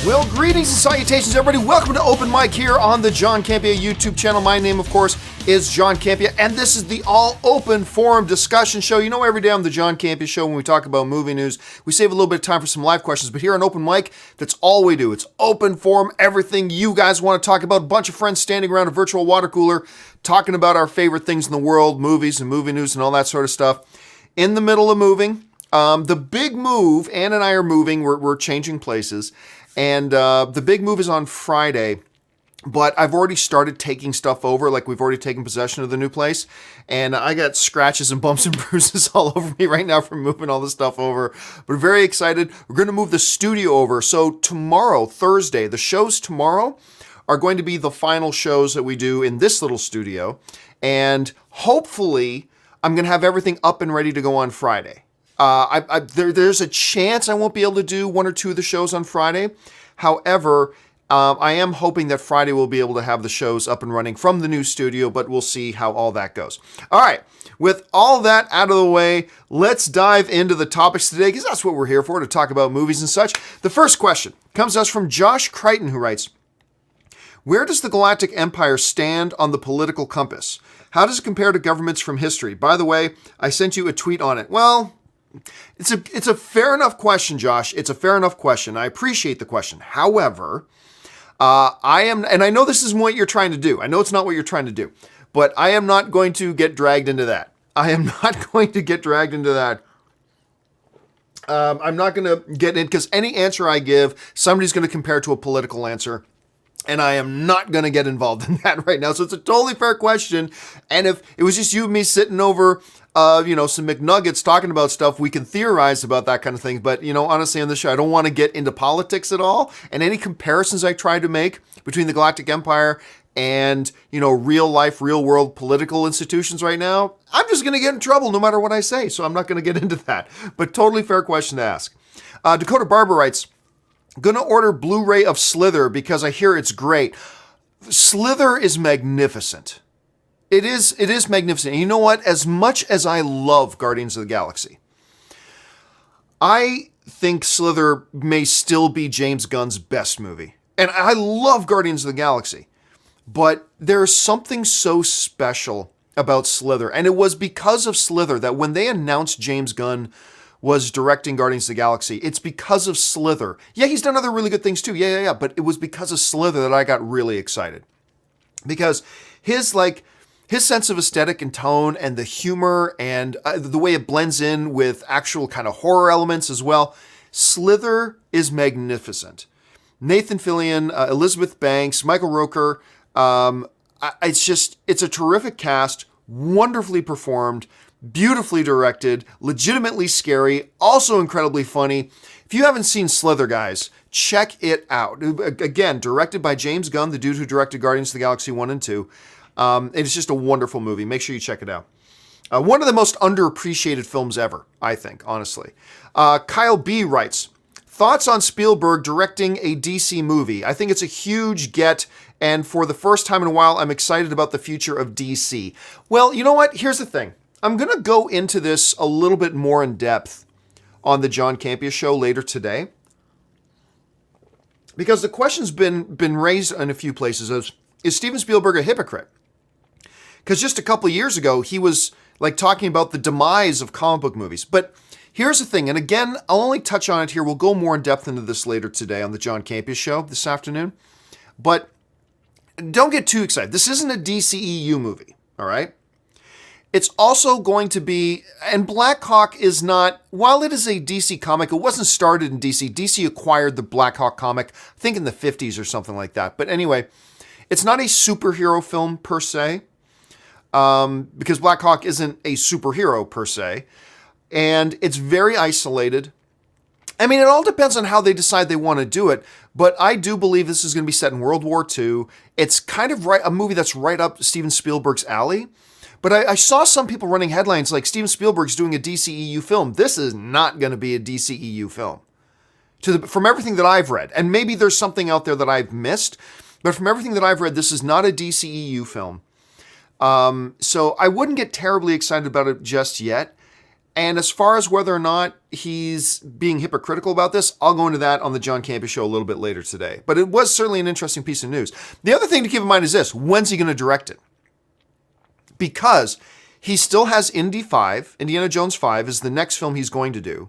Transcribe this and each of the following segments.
Well, greetings and salutations, everybody. Welcome to Open Mic here on the John Campea YouTube channel. My name, of course, is John Campea, and this is the all-open forum discussion show. You know, every day on the John Campea show, when we talk about movie news, we save a little bit of time for some live questions, but here on Open Mic, that's all we do. It's open forum, everything you guys want to talk about. A bunch of friends standing around a virtual water cooler, talking about our favorite things in the world, movies and movie news and all that sort of stuff. In the middle of moving, the big move, Ann and I are moving, we're changing places. And the big move is on Friday, but I've already started taking stuff over, like we've already taken possession of the new place, and I got scratches and bumps and bruises all over me right now from moving all this stuff over. But very excited. We're going to move the studio over. So tomorrow, Thursday, the shows tomorrow are going to be the final shows that we do in this little studio, and hopefully I'm going to have everything up and ready to go on Friday. There's a chance I won't be able to do one or two of the shows on Friday. However, I am hoping that Friday we'll be able to have the shows up and running from the new studio, but we'll see how all that goes. All right, with all that out of the way, let's dive into the topics today, because that's what we're here for, to talk about movies and such. The first question comes to us from Josh Crichton, who writes, where does the Galactic Empire stand on the political compass? How does it compare to governments from history? By the way, I sent you a tweet on it. Well, it's a fair enough question, Josh. It's a fair enough question. I appreciate the question. However, and I know this isn't what you're trying to do. I know it's not what you're trying to do, but I am not going to get dragged into that. I am not going to get dragged into that. I'm not going to get in, because any answer I give, somebody's going to compare to a political answer. And I am not going to get involved in that right now. So it's a totally fair question. And if it was just you and me sitting over, some McNuggets talking about stuff, we can theorize about that kind of thing. But, honestly, on this show, I don't want to get into politics at all. And any comparisons I try to make between the Galactic Empire and, real life, real world political institutions right now, I'm just going to get in trouble no matter what I say. So I'm not going to get into that. But totally fair question to ask. Dakota Barber writes, gonna order Blu-ray of Slither because I hear it's great. Slither is magnificent. It is magnificent. And you know what? As much as I love Guardians of the Galaxy, I think Slither may still be James Gunn's best movie. And I love Guardians of the Galaxy. But there's something so special about Slither. And it was because of Slither that when they announced James Gunn was directing Guardians of the Galaxy, it's because of Slither. Yeah, he's done other really good things too. Yeah. But it was because of Slither that I got really excited. Because his sense of aesthetic and tone and the humor and the way it blends in with actual kind of horror elements as well. Slither is magnificent. Nathan Fillion, Elizabeth Banks, Michael Rooker. It's a terrific cast, wonderfully performed, beautifully directed, legitimately scary, also incredibly funny. If you haven't seen Slither, guys, check it out. Again, directed by James Gunn, the dude who directed Guardians of the Galaxy 1 and 2. It's just a wonderful movie. Make sure you check it out. One of the most underappreciated films ever, I think, honestly. Kyle B. writes, thoughts on Spielberg directing a DC movie? I think it's a huge get, and for the first time in a while, I'm excited about the future of DC. Well, you know what? Here's the thing. I'm going to go into this a little bit more in depth on the John Campea show later today, because the question's been raised in a few places as, is Steven Spielberg a hypocrite? Because just a couple of years ago, he was talking about the demise of comic book movies. But here's the thing, and again, I'll only touch on it here. We'll go more in depth into this later today on the John Campea show this afternoon. But don't get too excited. This isn't a DCEU movie, all right? It's also going to be, and Black Hawk is not, while it is a DC comic, it wasn't started in DC. DC acquired the Black Hawk comic, I think in the 50s or something like that. But anyway, it's not a superhero film per se, because Black Hawk isn't a superhero per se. And it's very isolated. I mean, it all depends on how they decide they want to do it. But I do believe this is going to be set in World War II. It's kind of a movie that's right up Steven Spielberg's alley. But I saw some people running headlines like Steven Spielberg's doing a DCEU film. This is not going to be a DCEU film. From everything that I've read, and maybe there's something out there that I've missed, but from everything that I've read, this is not a DCEU film. So I wouldn't get terribly excited about it just yet. And as far as whether or not he's being hypocritical about this, I'll go into that on the John Campea Show a little bit later today. But it was certainly an interesting piece of news. The other thing to keep in mind is this: when's he going to direct it? Because he still has Indy 5, Indiana Jones 5 is the next film he's going to do.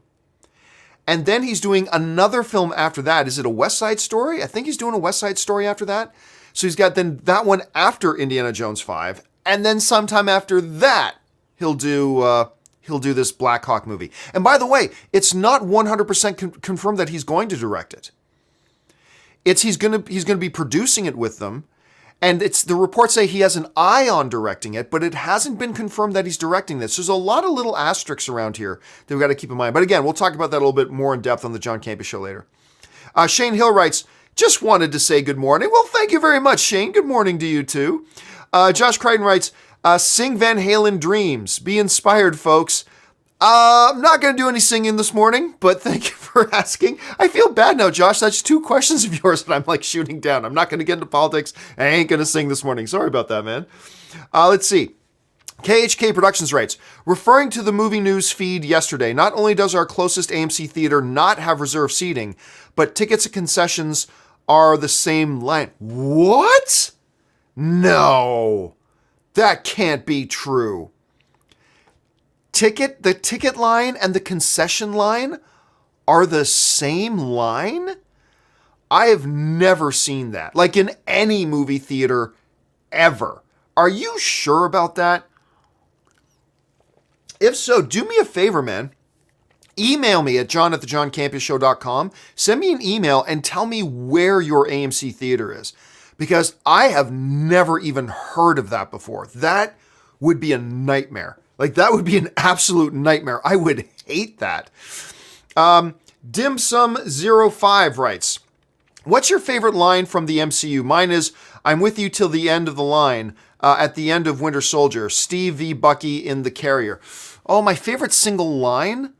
And then he's doing another film after that. Is it a West Side Story? I think he's doing a West Side Story after that. So he's got then that one after Indiana Jones 5. And then sometime after that, he'll do this Black Hawk movie. And by the way, it's not 100% confirmed that he's going to direct it. He's going to be producing it with them. And the reports say he has an eye on directing it, but it hasn't been confirmed that he's directing this. There's a lot of little asterisks around here that we've got to keep in mind. But again, we'll talk about that a little bit more in depth on the John Campea Show later. Shane Hill writes, just wanted to say good morning. Well, thank you very much, Shane. Good morning to you too. Josh Crichton writes, sing Van Halen Dreams. Be inspired, folks. I'm not going to do any singing this morning, but thank you for asking. I feel bad now, Josh. That's 2 questions of yours that I'm like shooting down. I'm not going to get into politics. I ain't going to sing this morning. Sorry about that, man. Let's see. KHK Productions writes, referring to the movie news feed yesterday, not only does our closest AMC theater not have reserved seating, but tickets and concessions are the same line. What? No, that can't be true. The ticket line and the concession line are the same line? I have never seen that, like in any movie theater ever. Are you sure about that? If so, do me a favor, man. Email me at john@thejohncampeashow.com. Send me an email and tell me where your AMC theater is, because I have never even heard of that before. That would be a nightmare. Like, that would be an absolute nightmare. I would hate that. Dimsum05 writes, what's your favorite line from the MCU? Mine is, I'm with you till the end of the line, at the end of Winter Soldier, Steve v. Bucky in The Carrier. Oh, my favorite single line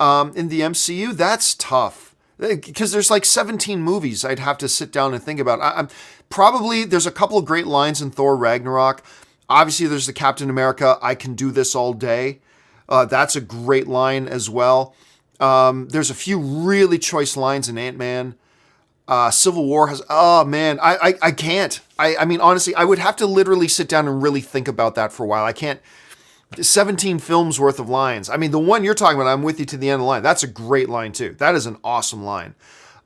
in the MCU? That's tough. Because there's like 17 movies I'd have to sit down and think about. Probably there's a couple of great lines in Thor Ragnarok. Obviously, there's the Captain America, I can do this all day. That's a great line as well. There's a few really choice lines in Ant-Man. Civil War has, oh man, I can't. I mean, honestly, I would have to literally sit down and really think about that for a while. I can't, 17 films worth of lines. I mean, the one you're talking about, I'm with you to the end of the line. That's a great line too. That is an awesome line.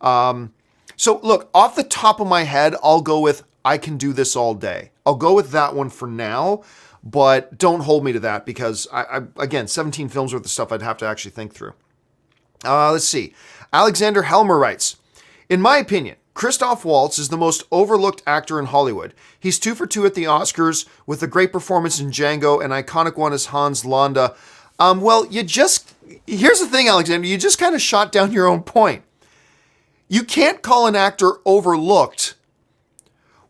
So look, off the top of my head, I'll go with, I can do this all day. I'll go with that one for now, but don't hold me to that because, again, 17 films worth of stuff I'd have to actually think through. Let's see. Alexander Helmer writes, in my opinion, Christoph Waltz is the most overlooked actor in Hollywood. He's 2 for 2 at the Oscars with a great performance in Django, an iconic one as Hans Landa. Here's the thing, Alexander, you just kind of shot down your own point. You can't call an actor overlooked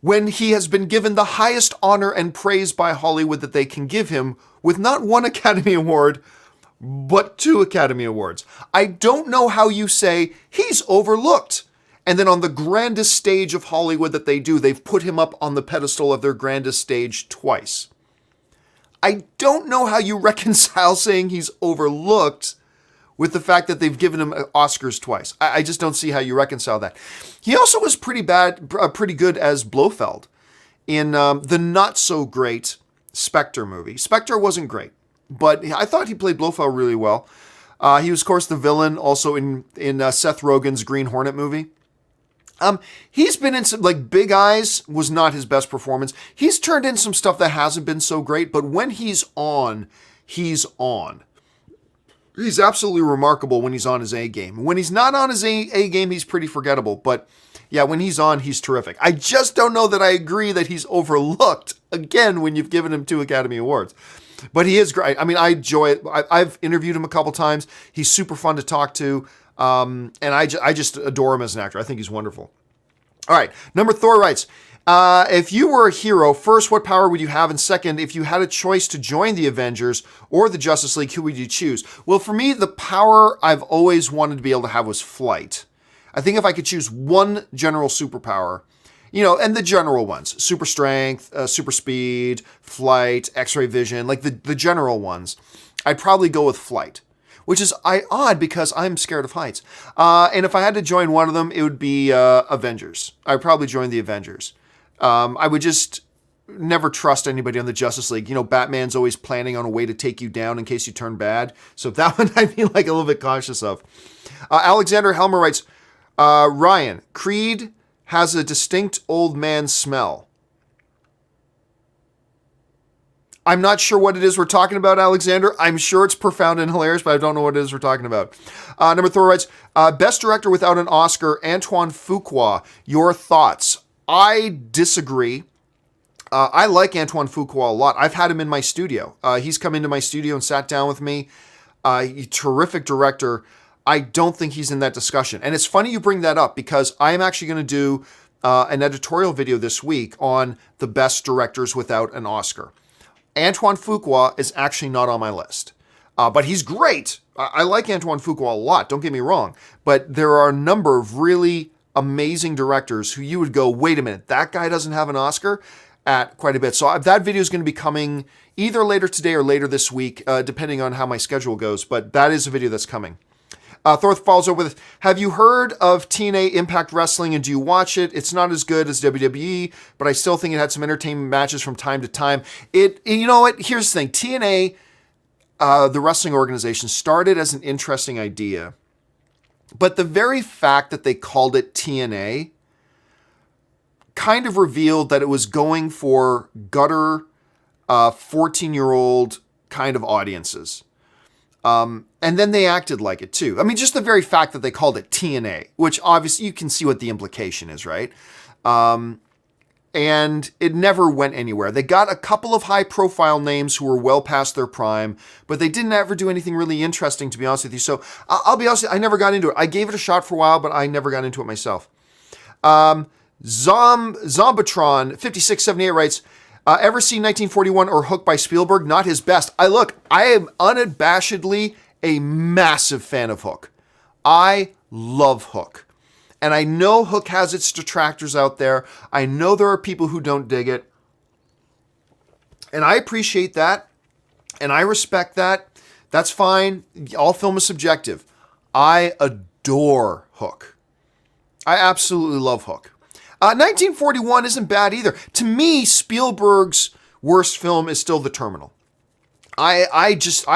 when he has been given the highest honor and praise by Hollywood that they can give him with not 1 Academy Award, but 2 Academy Awards. I don't know how you say he's overlooked. And then on the grandest stage of Hollywood that they do, they've put him up on the pedestal of their grandest stage twice. I don't know how you reconcile saying he's overlooked with the fact that they've given him Oscars twice. I just don't see how you reconcile that. He also was pretty good as Blofeld in the not-so-great Spectre movie. Spectre wasn't great, but I thought he played Blofeld really well. He was, of course, the villain also in Seth Rogen's Green Hornet movie. He's been in some, like, Big Eyes was not his best performance. He's turned in some stuff that hasn't been so great, but when he's on, he's on. He's absolutely remarkable when he's on his A game. When he's not on his A game, he's pretty forgettable. But yeah, when he's on, he's terrific. I just don't know that I agree that he's overlooked, again, when you've given him 2 Academy Awards. But he is great. I mean, I enjoy it. I've interviewed him a couple times. He's super fun to talk to. And I just adore him as an actor. I think he's wonderful. All right. Number Thor writes, if you were a hero, first, what power would you have? And second, if you had a choice to join the Avengers or the Justice League, who would you choose? Well, for me, the power I've always wanted to be able to have was flight. I think if I could choose one general superpower, and the general ones, super strength, super speed, flight, X-ray vision, like the general ones, I'd probably go with flight. which is odd because I'm scared of heights. And if I had to join one of them, it would be Avengers. I'd probably join the Avengers. I would just never trust anybody on the Justice League. You know, Batman's always planning on a way to take you down in case you turn bad. So that one I'd be like a little bit cautious of. Alexander Helmer writes, Ryan, Creed has a distinct old man smell. I'm not sure what it is we're talking about, Alexander. I'm sure it's profound and hilarious, but I don't know what it is we're talking about. Number 3 writes, best director without an Oscar, Antoine Fuqua. Your thoughts? I disagree. I like Antoine Fuqua a lot. I've had him in my studio. He's come into my studio and sat down with me. Terrific director. I don't think he's in that discussion. And it's funny you bring that up because I'm actually going to do an editorial video this week on the best directors without an Oscar. Antoine Fuqua is actually not on my list. But he's great. I like Antoine Fuqua a lot, don't get me wrong. But there are a number of really amazing directors who you would go, wait a minute, that guy doesn't have an Oscar? At quite a bit. So that video is going to be coming either later today or later this week, depending on how my schedule goes. But that is a video that's coming. Thorth follows up with, have you heard of TNA Impact Wrestling and do you watch it? It's not as good as WWE, but I still think it had some entertainment matches from time to time. You know what? Here's the thing. TNA, the wrestling organization, started as an interesting idea. But the very fact that they called it TNA kind of revealed that it was going for gutter 14-year-old kind of audiences. And then they acted like it too. I mean, just the very fact that they called it TNA, which obviously you can see what the implication is, right? And it never went anywhere. They got a couple of high-profile names who were well past their prime, but they didn't ever do anything really interesting, to be honest with you. So I'll be honest, I never got into it. I gave it a shot for a while, but I never got into it myself. Zombatron 5678 writes, ever seen 1941 or Hook by Spielberg? Not his best. I am unabashedly a massive fan of Hook. I love Hook. And I know Hook has its detractors out there. I know there are people who don't dig it. And I appreciate that. And I respect that. That's fine. All film is subjective. I adore Hook. I absolutely love Hook. 1941 isn't bad either. To me, Spielberg's worst film is still The Terminal. I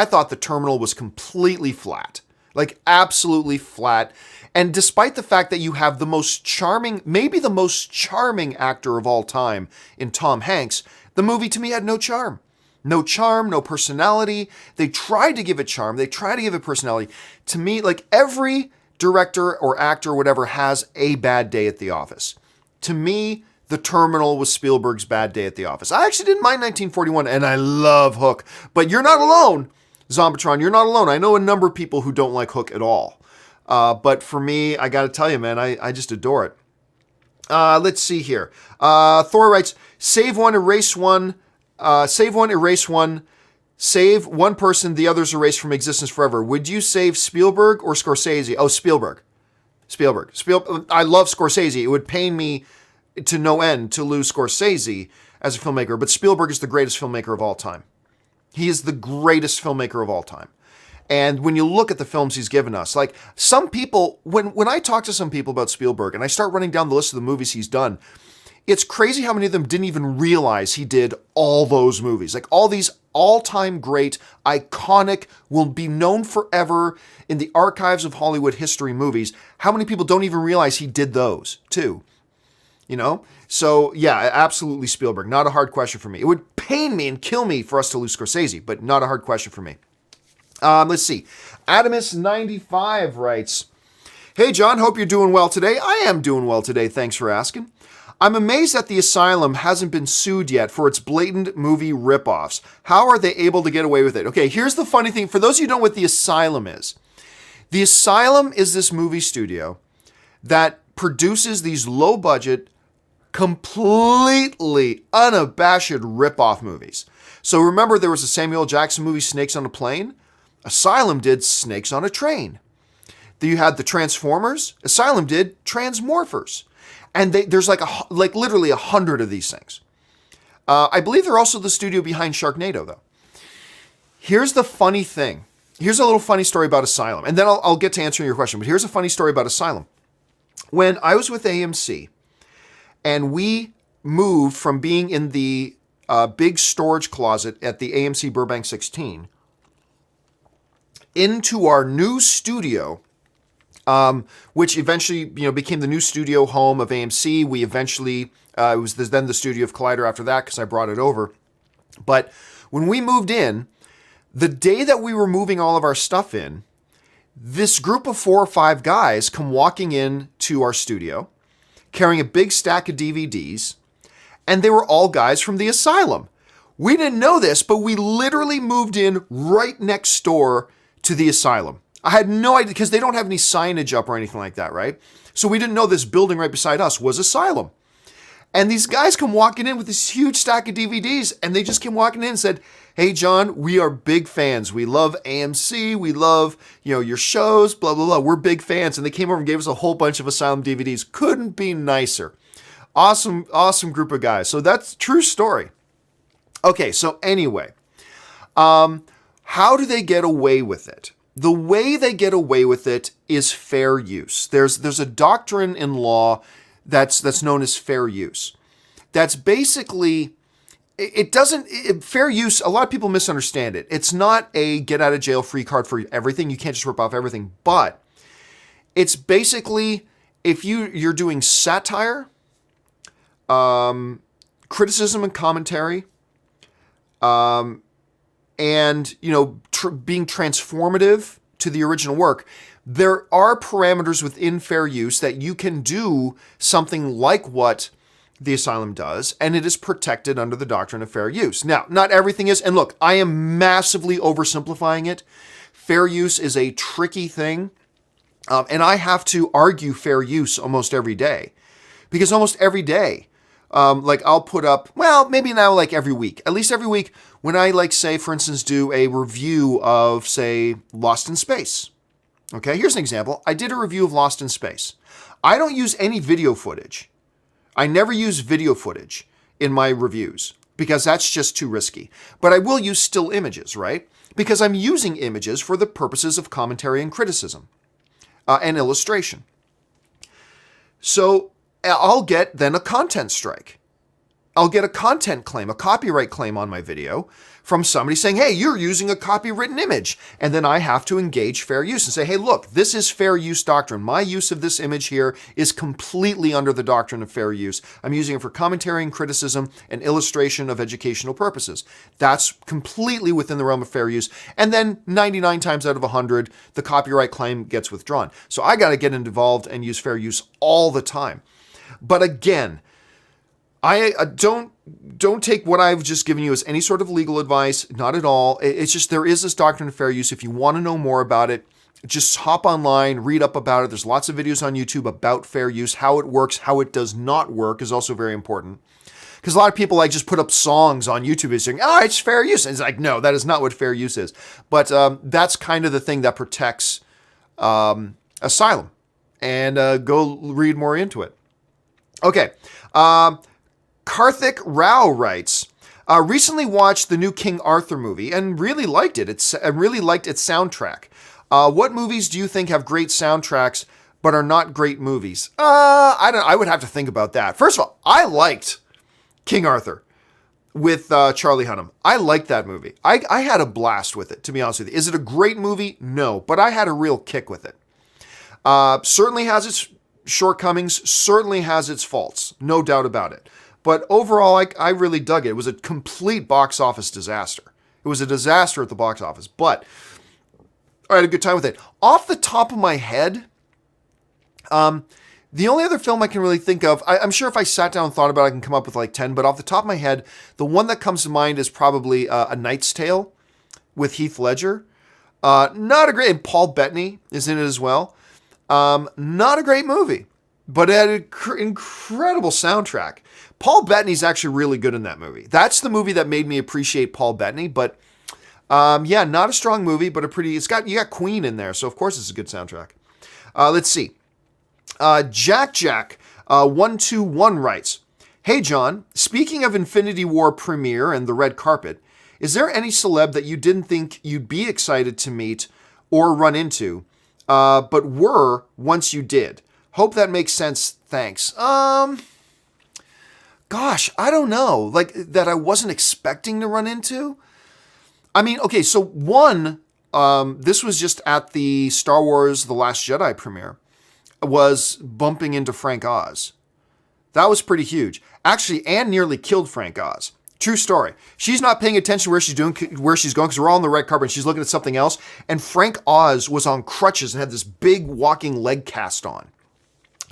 thought The Terminal was completely flat. Like, absolutely flat. And despite the fact that you have the most charming, maybe the most charming actor of all time in Tom Hanks, the movie to me had no charm. No charm, no personality. They tried to give it charm. They tried to give it personality. To me, like, every director or actor or whatever has a bad day at the office. To me, The Terminal was Spielberg's bad day at the office. I actually didn't mind 1941, and I love Hook. But you're not alone, Zombatron. You're not alone. I know a number of people who don't like Hook at all. But for me, I got to tell you, man, I just adore it. Let's see here. Thor writes, save one, erase one. Save one, erase one. Save one person, the others erased from existence forever. Would you save Spielberg or Scorsese? Oh, Spielberg. I love Scorsese. It would pain me to no end to lose Scorsese as a filmmaker, but Spielberg is the greatest filmmaker of all time. He is the greatest filmmaker of all time. And when you look at the films he's given us, like some people, when I talk to some people about Spielberg and I start running down the list of the movies he's done, it's crazy how many of them didn't even realize he did all those movies. Like all these all-time great, iconic, will be known forever in the archives of Hollywood history movies. How many people don't even realize he did those too? You know? So yeah, absolutely Spielberg. Not a hard question for me. It would pain me and kill me for us to lose Scorsese, but not a hard question for me. Let's see. Adamus95 writes, hey John, hope you're doing well today. I am doing well today. Thanks for asking. I'm amazed that the Asylum hasn't been sued yet for its blatant movie ripoffs. How are they able to get away with it? Okay, here's the funny thing. For those of you who don't know what the Asylum is, the Asylum is this movie studio that produces these low-budget, completely unabashed ripoff movies. So remember there was a Samuel L. Jackson movie, Snakes on a Plane? Asylum did Snakes on a Train. Then you had the Transformers. Asylum did Transmorphers. And there's like literally 100 of these things. I believe they're also the studio behind Sharknado, though. Here's the funny thing. here's a little funny story about Asylum, and then I'll get to answering your question, but here's a funny story about Asylum. When I was with AMC, and we moved from being in the big storage closet at the AMC Burbank 16 into our new studio, which eventually, became the new studio home of AMC. We eventually, it was then the studio of Collider after that because I brought it over. But when we moved in, the day that we were moving all of our stuff in, this group of 4 or 5 guys come walking in to our studio, carrying a big stack of DVDs, and they were all guys from the Asylum. We didn't know this, but we literally moved in right next door to the Asylum. I had no idea, because they don't have any signage up or anything like that, right? So we didn't know this building right beside us was Asylum. And these guys come walking in with this huge stack of DVDs, and they just came walking in and said, "Hey, John, we are big fans. We love AMC. We love, your shows, blah, blah, blah. We're big fans." And they came over and gave us a whole bunch of Asylum DVDs. Couldn't be nicer. Awesome, awesome group of guys. So that's a true story. Okay, so anyway, how do they get away with it? The way they get away with it is fair use. There's a doctrine in law that's known as fair use. That's basically, fair use, a lot of people misunderstand it. It's not a get out of jail free card for everything. You can't just rip off everything, but it's basically, if you're doing satire, criticism and commentary, and, being transformative to the original work, there are parameters within fair use that you can do something like what the Asylum does, and it is protected under the doctrine of fair use. Now, not everything is, and look, I am massively oversimplifying it. Fair use is a tricky thing, and I have to argue fair use almost every day, because almost every day, I'll put up, well, maybe now every week, at least every week, when I say, for instance, do a review of, say, Lost in Space. Okay, here's an example. I did a review of Lost in Space. I don't use any video footage. I never use video footage in my reviews because that's just too risky. But I will use still images, right? Because I'm using images for the purposes of commentary and criticism and illustration. So I'll get then a content strike. I'll get a content claim, a copyright claim on my video from somebody saying, "Hey, you're using a copywritten image." And then I have to engage fair use and say, "Hey, look, this is fair use doctrine. My use of this image here is completely under the doctrine of fair use. I'm using it for commentary and criticism and illustration of educational purposes." That's completely within the realm of fair use. And then 99 times out of 100, the copyright claim gets withdrawn. So I got to get involved and use fair use all the time. But again, I don't take what I've just given you as any sort of legal advice, not at all. It's just there is this doctrine of fair use. If you want to know more about it, just hop online, read up about it. There's lots of videos on YouTube about fair use, how it works, how it does not work is also very important. Because a lot of people just put up songs on YouTube saying, "Oh, it's fair use." And it's no, that is not what fair use is. But that's kind of the thing that protects Asylum. And go read more into it. Okay. Karthik Rao writes, recently watched the new King Arthur movie and really liked it. I really liked its soundtrack. What movies do you think have great soundtracks but are not great movies? I would have to think about that. First of all, I liked King Arthur with Charlie Hunnam. I liked that movie. I had a blast with it, to be honest with you. Is it a great movie? No, but I had a real kick with it. Certainly has its shortcomings, certainly has its faults, no doubt about it. But overall, I really dug it. It was a complete box office disaster. It was a disaster at the box office, but I had a good time with it. Off the top of my head, the only other film I can really think of, I'm sure if I sat down and thought about it, I can come up with 10, but off the top of my head, the one that comes to mind is probably A Knight's Tale with Heath Ledger. Not a great, and Paul Bettany is in it as well. Not a great movie, but it had an incredible soundtrack. Paul Bettany's actually really good in that movie. That's the movie that made me appreciate Paul Bettany, but not a strong movie, but you got Queen in there, so of course it's a good soundtrack. Let's see. Jack 121 writes, "Hey John, speaking of Infinity War premiere and the red carpet, Is there any celeb that you didn't think you'd be excited to meet or run into, but were once you did? Hope that makes sense. Thanks. Gosh, I don't know. Like, that I wasn't expecting to run into? I mean, okay, so one, this was just at the Star Wars The Last Jedi premiere, was bumping into Frank Oz. That was pretty huge. Actually, Anne nearly killed Frank Oz. True story. She's not paying attention where she's going because we're all on the red carpet and she's looking at something else. And Frank Oz was on crutches and had this big walking leg cast on.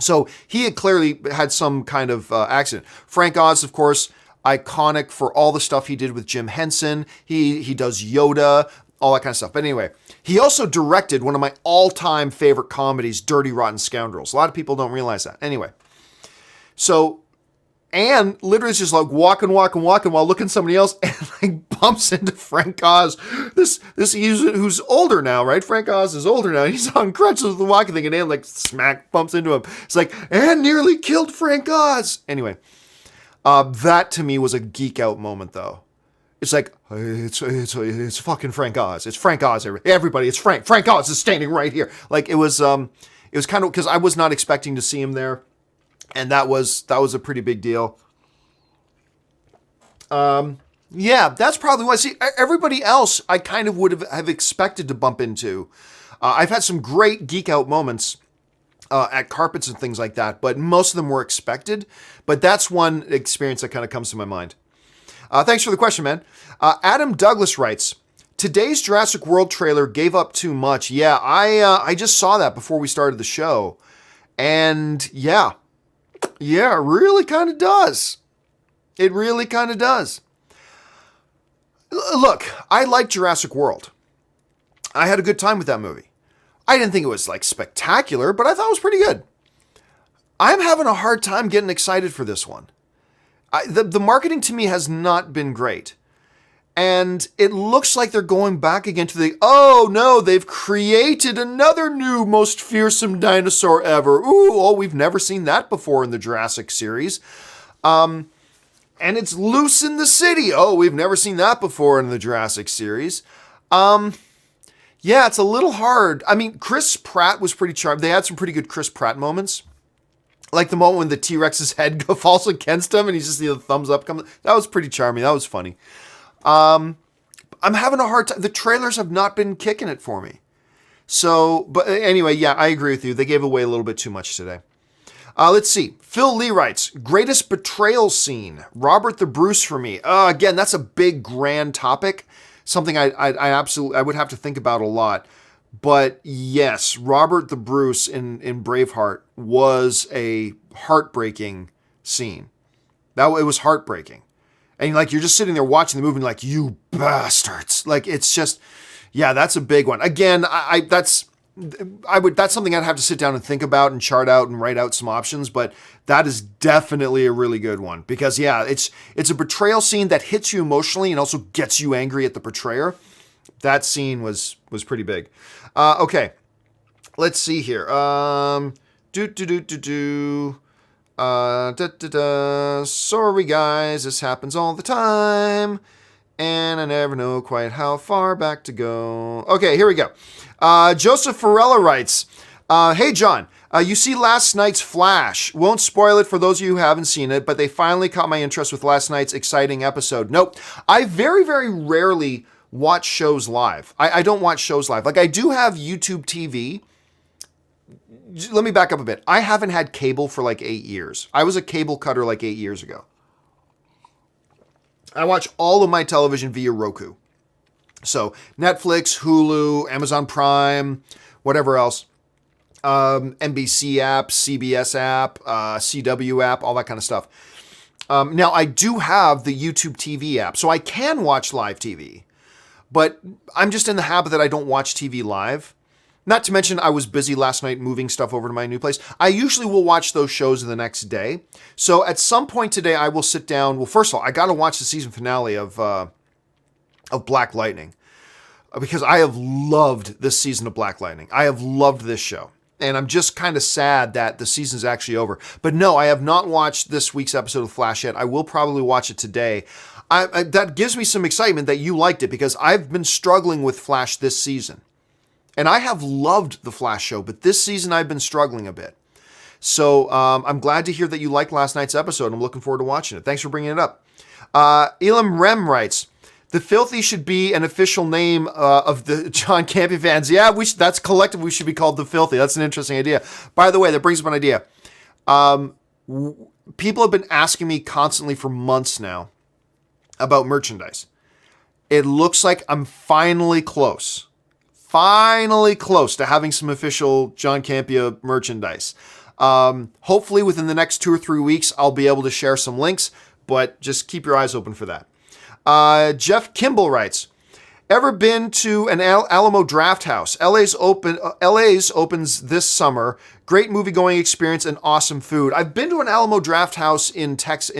So he had clearly had some kind of accident. Frank Oz, of course, iconic for all the stuff he did with Jim Henson. He does Yoda, all that kind of stuff. But anyway, he also directed one of my all-time favorite comedies, Dirty Rotten Scoundrels. A lot of people don't realize that. Anyway, so Anne literally is just like walking while looking at somebody else and like bumps into Frank Oz. This who's older now, right? Frank Oz is older now. He's on crutches with the walking thing, and Anne like smack bumps into him. It's like, Anne nearly killed Frank Oz. Anyway, that to me was a geek out moment though. It's like, it's fucking Frank Oz. It's Frank Oz. Everybody, it's Frank. Frank Oz is standing right here. Like it was kind of, because I was not expecting to see him there. And that was a pretty big deal. Yeah, that's probably why. See, everybody else I kind of would have expected to bump into. I've had some great geek out moments at carpets and things like that, but most of them were expected. But that's one experience that kind of comes to my mind. Thanks for the question, man. Adam Douglas writes, today's Jurassic World trailer gave up too much. Yeah, I just saw that before we started the show. And yeah, it really kind of does. It really kind of does. Look, I like Jurassic World. I had a good time with that movie. I didn't think it was like spectacular, but I thought it was pretty good. I'm having a hard time getting excited for this one. The marketing to me has not been great. And it looks like they're going back again to oh no, they've created another new most fearsome dinosaur ever. Ooh, we've never seen that before in the Jurassic series. And it's loose in the city. Oh, we've never seen that before in the Jurassic series. Yeah, it's a little hard. I mean, Chris Pratt was pretty charming. They had some pretty good Chris Pratt moments. Like the moment when the T-Rex's head falls against him and he's just the thumbs up coming. That was pretty charming. That was funny. I'm having a hard time. The trailers have not been kicking it for me. So, but anyway, yeah, I agree with you. They gave away a little bit too much today. Let's see. Phil Lee writes, greatest betrayal scene. Robert the Bruce for me. Again, that's a big, grand topic. Something I would have to think about a lot. But yes, Robert the Bruce in Braveheart was a heartbreaking scene. It was heartbreaking. And like, you're just sitting there watching the movie and like, you bastards. Like, it's just, yeah, that's a big one. Again, that's something I'd have to sit down and think about and chart out and write out some options, but that is definitely a really good one because yeah, it's a betrayal scene that hits you emotionally and also gets you angry at the betrayer. That scene was pretty big. Okay. Let's see here. Sorry guys, this happens all the time, and I never know quite how far back to go. Okay, here we go. Joseph Farella writes, hey John, you see last night's Flash. Won't spoil it for those of you who haven't seen it, but they finally caught my interest with last night's exciting episode. Nope, I very, very rarely watch shows live. I don't watch shows live. Like I do have YouTube TV. Let me back up a bit. I haven't had cable for like 8 years. I was a cable cutter like 8 years ago. I watch all of my television via Roku. So Netflix, Hulu, Amazon Prime, whatever else. NBC app, CBS app, CW app, all that kind of stuff. Now I do have the YouTube TV app, so I can watch live TV. But I'm just in the habit that I don't watch TV live. Not to mention, I was busy last night moving stuff over to my new place. I usually will watch those shows the next day. So at some point today, I will sit down. Well, first of all, I got to watch the season finale of Black Lightning because I have loved this season of Black Lightning. I have loved this show. And I'm just kind of sad that the season's actually over. But no, I have not watched this week's episode of Flash yet. I will probably watch it today. that gives me some excitement that you liked it, because I've been struggling with Flash this season. And I have loved the Flash show, but this season I've been struggling a bit. So I'm glad to hear that you liked last night's episode. I'm looking forward to watching it. Thanks for bringing it up. Elam Rem writes, the Filthy should be an official name of the John Campea fans. Yeah, that's collective. We should be called the Filthy. That's an interesting idea. By the way, that brings up an idea. People have been asking me constantly for months now about merchandise. It looks like I'm finally close to having some official John Campea merchandise. Hopefully within the next 2 or 3 weeks, I'll be able to share some links, but just keep your eyes open for that. Jeff Kimball writes, ever been to an Alamo Draft House? LA's opens this summer. Great movie-going experience and awesome food. I've been to an Alamo Draft House in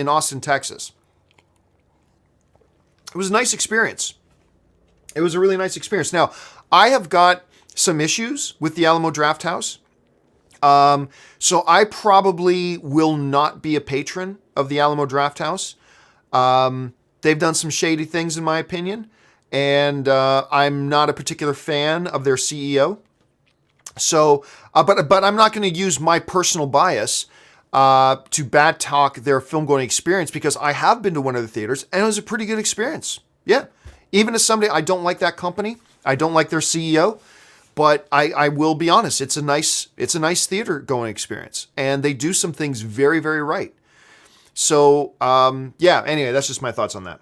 Austin, Texas. It was a nice experience. It was a really nice experience. Now, I have got some issues with the Alamo Draft House. So I probably will not be a patron of the Alamo Draft House. They've done some shady things, in my opinion, and I'm not a particular fan of their CEO. So, but I'm not going to use my personal bias to bad talk their film-going experience, because I have been to one of the theaters, and it was a pretty good experience. Yeah. Even as somebody, I don't like that company. I don't like their CEO. But I will be honest, it's a nice theater going experience, and they do some things very, very right. So yeah. Anyway, that's just my thoughts on that.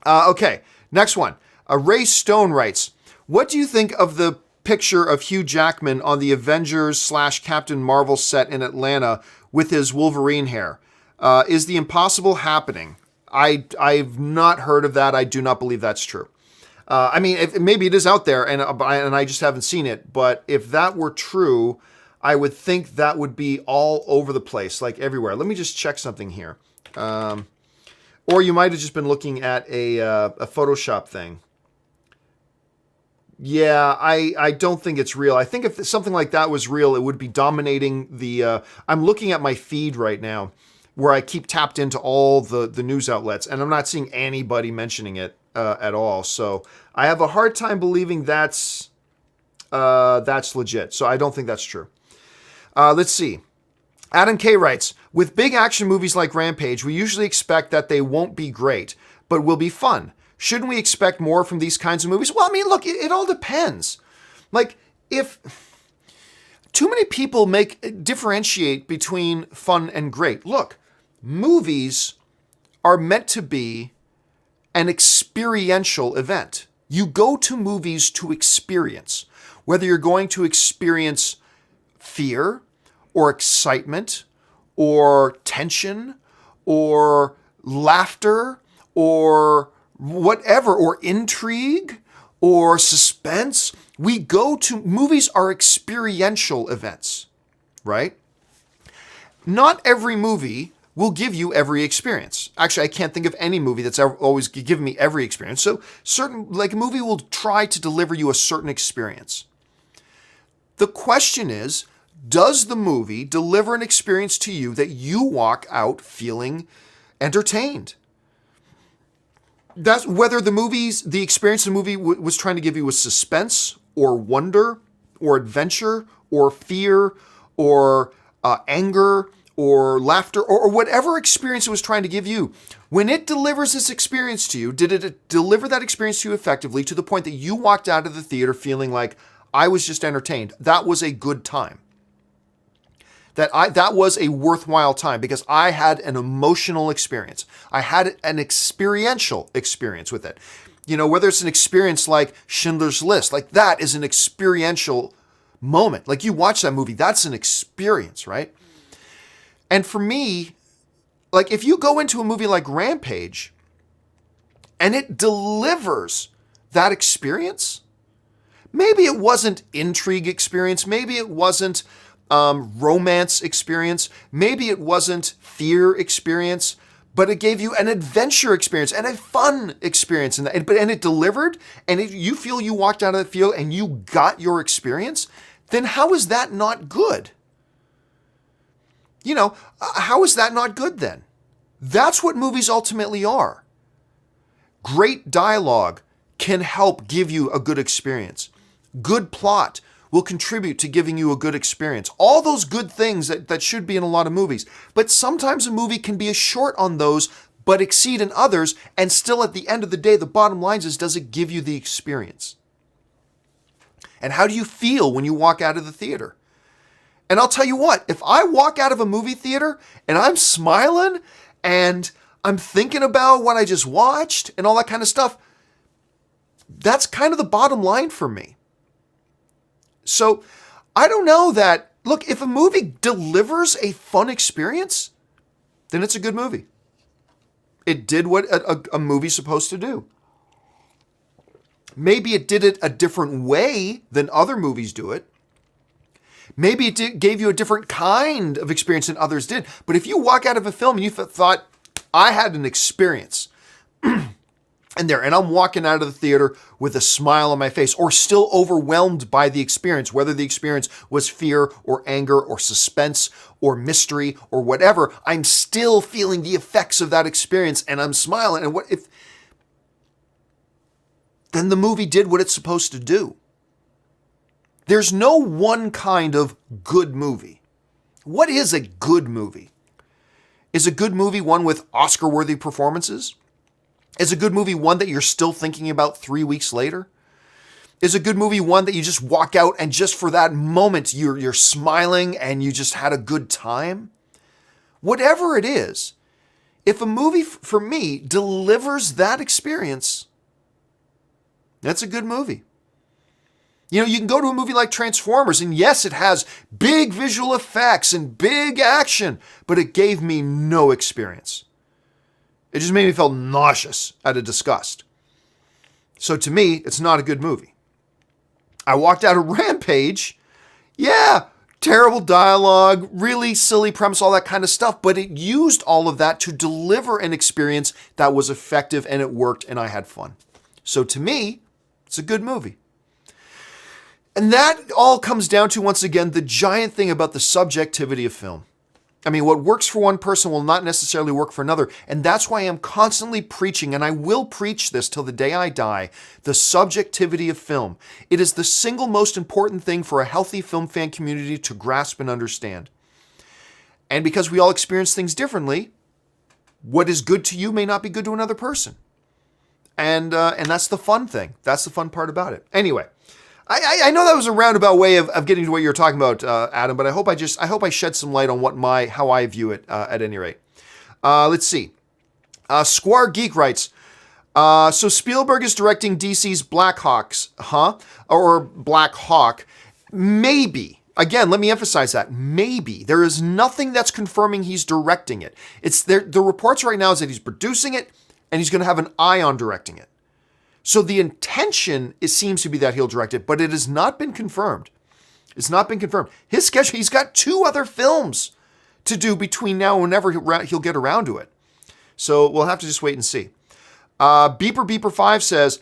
Okay, next one. Ray Stone writes, "What do you think of the picture of Hugh Jackman on the Avengers / Captain Marvel set in Atlanta with his Wolverine hair? Is the impossible happening? I've not heard of that. I do not believe that's true." I mean, maybe it is out there, and I just haven't seen it. But if that were true, I would think that would be all over the place, like everywhere. Let me just check something here. Or you might have just been looking at a Photoshop thing. Yeah, I don't think it's real. I think if something like that was real, it would be dominating the... I'm looking at my feed right now, where I keep tapped into all the news outlets, and I'm not seeing anybody mentioning it at all. So I have a hard time believing that's legit. So I don't think that's true. Let's see. Adam K writes, with big action movies like Rampage, we usually expect that they won't be great, but will be fun. Shouldn't we expect more from these kinds of movies? Well, I mean, look, it all depends. Like, if too many people differentiate between fun and great. Look, movies are meant to be an experiential event. You go to movies to experience, whether you're going to experience fear or excitement or tension or laughter or whatever, or intrigue or suspense. Movies are experiential events, right? Not every movie will give you every experience. Actually, I can't think of any movie that's always given me every experience. So a movie will try to deliver you a certain experience. The question is, does the movie deliver an experience to you that you walk out feeling entertained? That's whether the experience the movie was trying to give you was suspense or wonder or adventure or fear or anger or laughter or whatever experience it was trying to give you. When it delivers this experience to you, did it deliver that experience to you effectively to the point that you walked out of the theater feeling like, I was just entertained? That was a good time. That was a worthwhile time because I had an emotional experience. I had an experiential experience with it. You know, whether it's an experience like Schindler's List, like that is an experiential moment. Like you watch that movie, that's an experience, right? And for me, like if you go into a movie like Rampage and it delivers that experience, maybe it wasn't intrigue experience, maybe it wasn't romance experience, maybe it wasn't fear experience, but it gave you an adventure experience and a fun experience, and it delivered, and you feel you walked out of the field and you got your experience, then how is that not good? You know, how is that not good then? That's what movies ultimately are. Great dialogue can help give you a good experience. Good plot will contribute to giving you a good experience. All those good things that should be in a lot of movies. But sometimes a movie can be a short on those, but exceed in others, and still at the end of the day, the bottom line is, does it give you the experience? And how do you feel when you walk out of the theater? And I'll tell you what, if I walk out of a movie theater and I'm smiling and I'm thinking about what I just watched and all that kind of stuff, that's kind of the bottom line for me. So I don't know that, look, if a movie delivers a fun experience, then it's a good movie. It did what a movie's supposed to do. Maybe it did it a different way than other movies do it. Maybe it gave you a different kind of experience than others did. But if you walk out of a film and you thought, I had an experience, and I'm walking out of the theater with a smile on my face, or still overwhelmed by the experience, whether the experience was fear or anger or suspense or mystery or whatever, I'm still feeling the effects of that experience and I'm smiling. And then the movie did what it's supposed to do. There's no one kind of good movie. What is a good movie? Is a good movie one with Oscar-worthy performances? Is a good movie one that you're still thinking about 3 weeks later? Is a good movie one that you just walk out and just for that moment you're smiling and you just had a good time? Whatever it is, if a movie for me delivers that experience, that's a good movie. You know, you can go to a movie like Transformers, and yes, it has big visual effects and big action, but it gave me no experience. It just made me feel nauseous out of disgust. So to me, it's not a good movie. I walked out of Rampage. Yeah, terrible dialogue, really silly premise, all that kind of stuff, but it used all of that to deliver an experience that was effective and it worked and I had fun. So to me, it's a good movie. And that all comes down to, once again, the giant thing about the subjectivity of film. I mean, what works for one person will not necessarily work for another. And that's why I'm constantly preaching, and I will preach this till the day I die, the subjectivity of film. It is the single most important thing for a healthy film fan community to grasp and understand. And because we all experience things differently, what is good to you may not be good to another person. And that's the fun thing. That's the fun part about it. Anyway, I know that was a roundabout way of getting to what you were talking about, Adam, but I hope I shed some light on how I view it at any rate. Let's see. Square Geek writes, so Spielberg is directing DC's Black Hawks, huh? Or Black Hawk. Maybe. Again, let me emphasize that. Maybe. There is nothing that's confirming he's directing it. The reports right now is that he's producing it and he's going to have an eye on directing it. So the intention seems to be that he'll direct it, but it has not been confirmed. It's not been confirmed. His schedule, he's got 2 other films to do between now and whenever he'll get around to it. So we'll have to just wait and see. Beeper 5 says,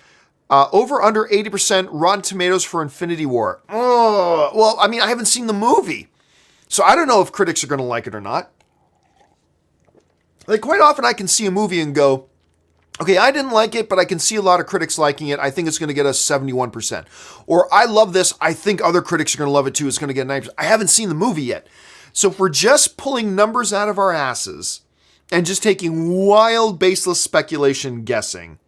over under 80% Rotten Tomatoes for Infinity War. Oh, well, I mean, I haven't seen the movie, so I don't know if critics are going to like it or not. Like, quite often I can see a movie and go, okay, I didn't like it, but I can see a lot of critics liking it. I think it's going to get us 71%. Or I love this. I think other critics are going to love it too. It's going to get 90%. I haven't seen the movie yet. So if we're just pulling numbers out of our asses and just taking wild, baseless speculation guessing,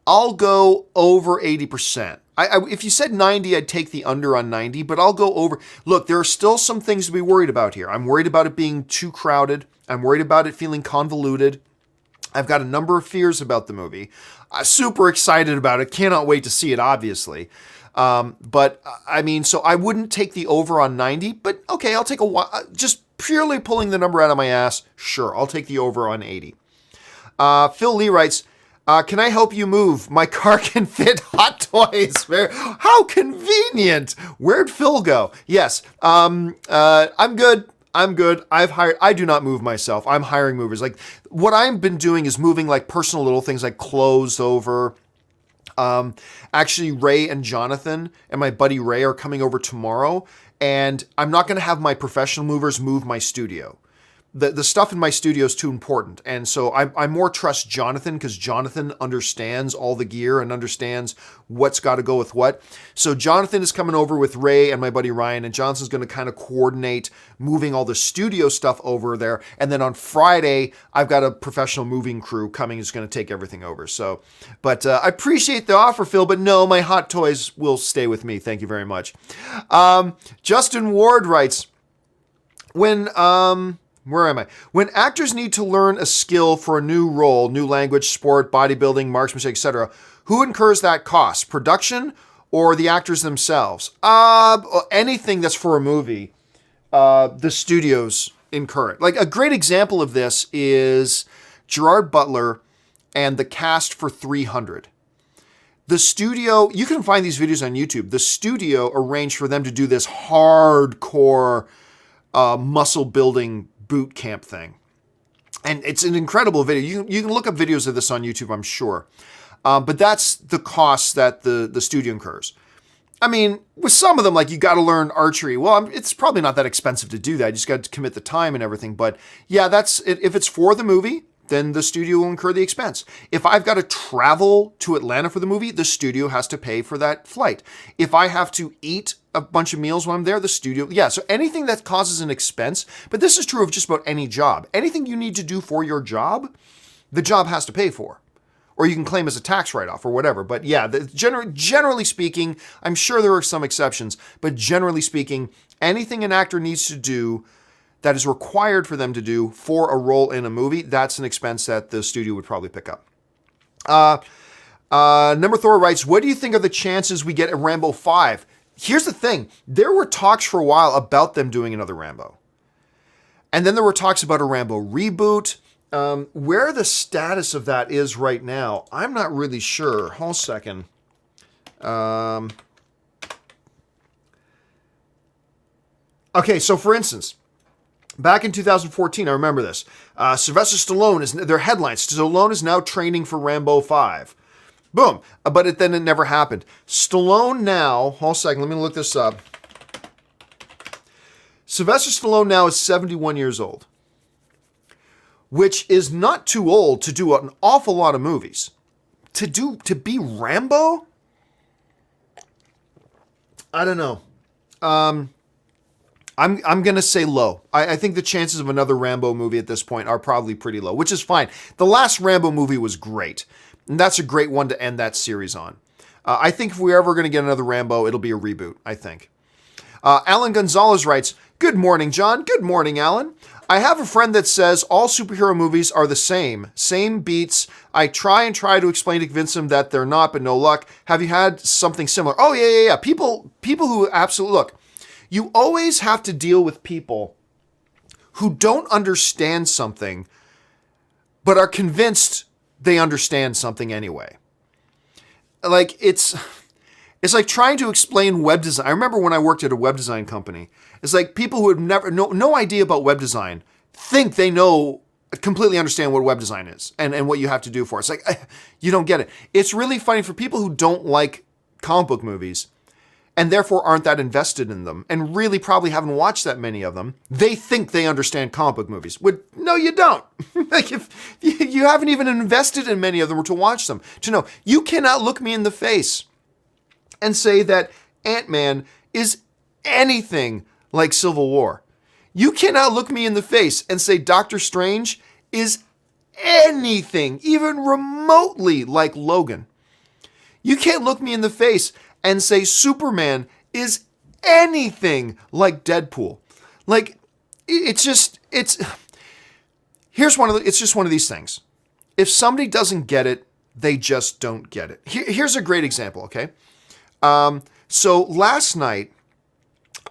I'll go over 80%. If you said 90, I'd take the under on 90, but I'll go over. Look, there are still some things to be worried about here. I'm worried about it being too crowded. I'm worried about it feeling convoluted. I've got a number of fears about the movie. I'm super excited about it. Cannot wait to see it, obviously. But I mean, so I wouldn't take the over on 90, but okay, I'll take just purely pulling the number out of my ass. Sure, I'll take the over on 80. Phil Lee writes, can I help you move? My car can fit Hot Toys. How convenient. Where'd Phil go? Yes, I'm good. I do not move myself. I'm hiring movers. Like, what I've been doing is moving like personal little things like clothes over. Actually, Ray and Jonathan and my buddy Ray are coming over tomorrow, and I'm not going to have my professional movers move my studio. the stuff in my studio is too important. And so I more trust Jonathan, because Jonathan understands all the gear and understands what's got to go with what. So Jonathan is coming over with Ray and my buddy Ryan, and Johnson's going to kind of coordinate moving all the studio stuff over there. And then on Friday, I've got a professional moving crew coming who's going to take everything over. So, but I appreciate the offer, Phil, but no, my hot toys will stay with me. Thank you very much. Justin Ward writes, where am I? When actors need to learn a skill for a new role, new language, sport, bodybuilding, marksmanship, etc., who incurs that cost? Production or the actors themselves? Anything that's for a movie, the studios incur it. Like a great example of this is Gerard Butler and the cast for 300. The studio, you can find these videos on YouTube. The studio arranged for them to do this hardcore muscle building boot camp thing. And it's an incredible video. You can look up videos of this on YouTube, I'm sure. But that's the cost that the studio incurs. I mean, with some of them, like you got to learn archery. Well, it's probably not that expensive to do that. You just got to commit the time and everything. But yeah, that's if it's for the movie, then the studio will incur the expense. If I've got to travel to Atlanta for the movie, the studio has to pay for that flight. If I have to eat a bunch of meals when I'm there, the studio, yeah. So anything that causes an expense, but this is true of just about any job. Anything you need to do for your job, the job has to pay for. Or you can claim as a tax write-off or whatever. But yeah, generally speaking, I'm sure there are some exceptions, but generally speaking, anything an actor needs to do that is required for them to do for a role in a movie, that's an expense that the studio would probably pick up. Number Thor writes, what do you think are the chances we get a Rambo 5? Here's the thing. There were talks for a while about them doing another Rambo. And then there were talks about a Rambo reboot. Where the status of that is right now, I'm not really sure. Hold a second. Okay, so for instance, back in 2014, I remember this. Sylvester Stallone their headlines. Stallone is now training for Rambo 5. Boom. But then it never happened. Stallone now, hold a second, let me look this up. Sylvester Stallone now is 71 years old, which is not too old to do an awful lot of movies. To be Rambo? I don't know. I'm going to say low. I think the chances of another Rambo movie at this point are probably pretty low, which is fine. The last Rambo movie was great, and that's a great one to end that series on. I think if we're ever going to get another Rambo, it'll be a reboot, I think. Alan Gonzalez writes, good morning, John. Good morning, Alan. I have a friend that says all superhero movies are the same beats. I try to explain to convince him that they're not, but no luck. Have you had something similar? Oh, yeah. People who absolutely, look, you always have to deal with people who don't understand something, but are convinced they understand something anyway. Like, it's like trying to explain web design. I remember when I worked at a web design company, it's like people who have no idea about web design think they completely understand what web design is and what you have to do for it. It's like, you don't get it. It's really funny for people who don't like comic book movies and therefore aren't that invested in them and really probably haven't watched that many of them. They think they understand comic book movies. No, you don't. Like if you haven't even invested in many of them or to watch them, to know you cannot look me in the face and say that Ant-Man is anything like Civil War. You cannot look me in the face and say Doctor Strange is anything, even remotely like Logan. You can't look me in the face and say Superman is anything like Deadpool. Like, it's just one of these things. If somebody doesn't get it, they just don't get it. Here's a great example, okay? So last night,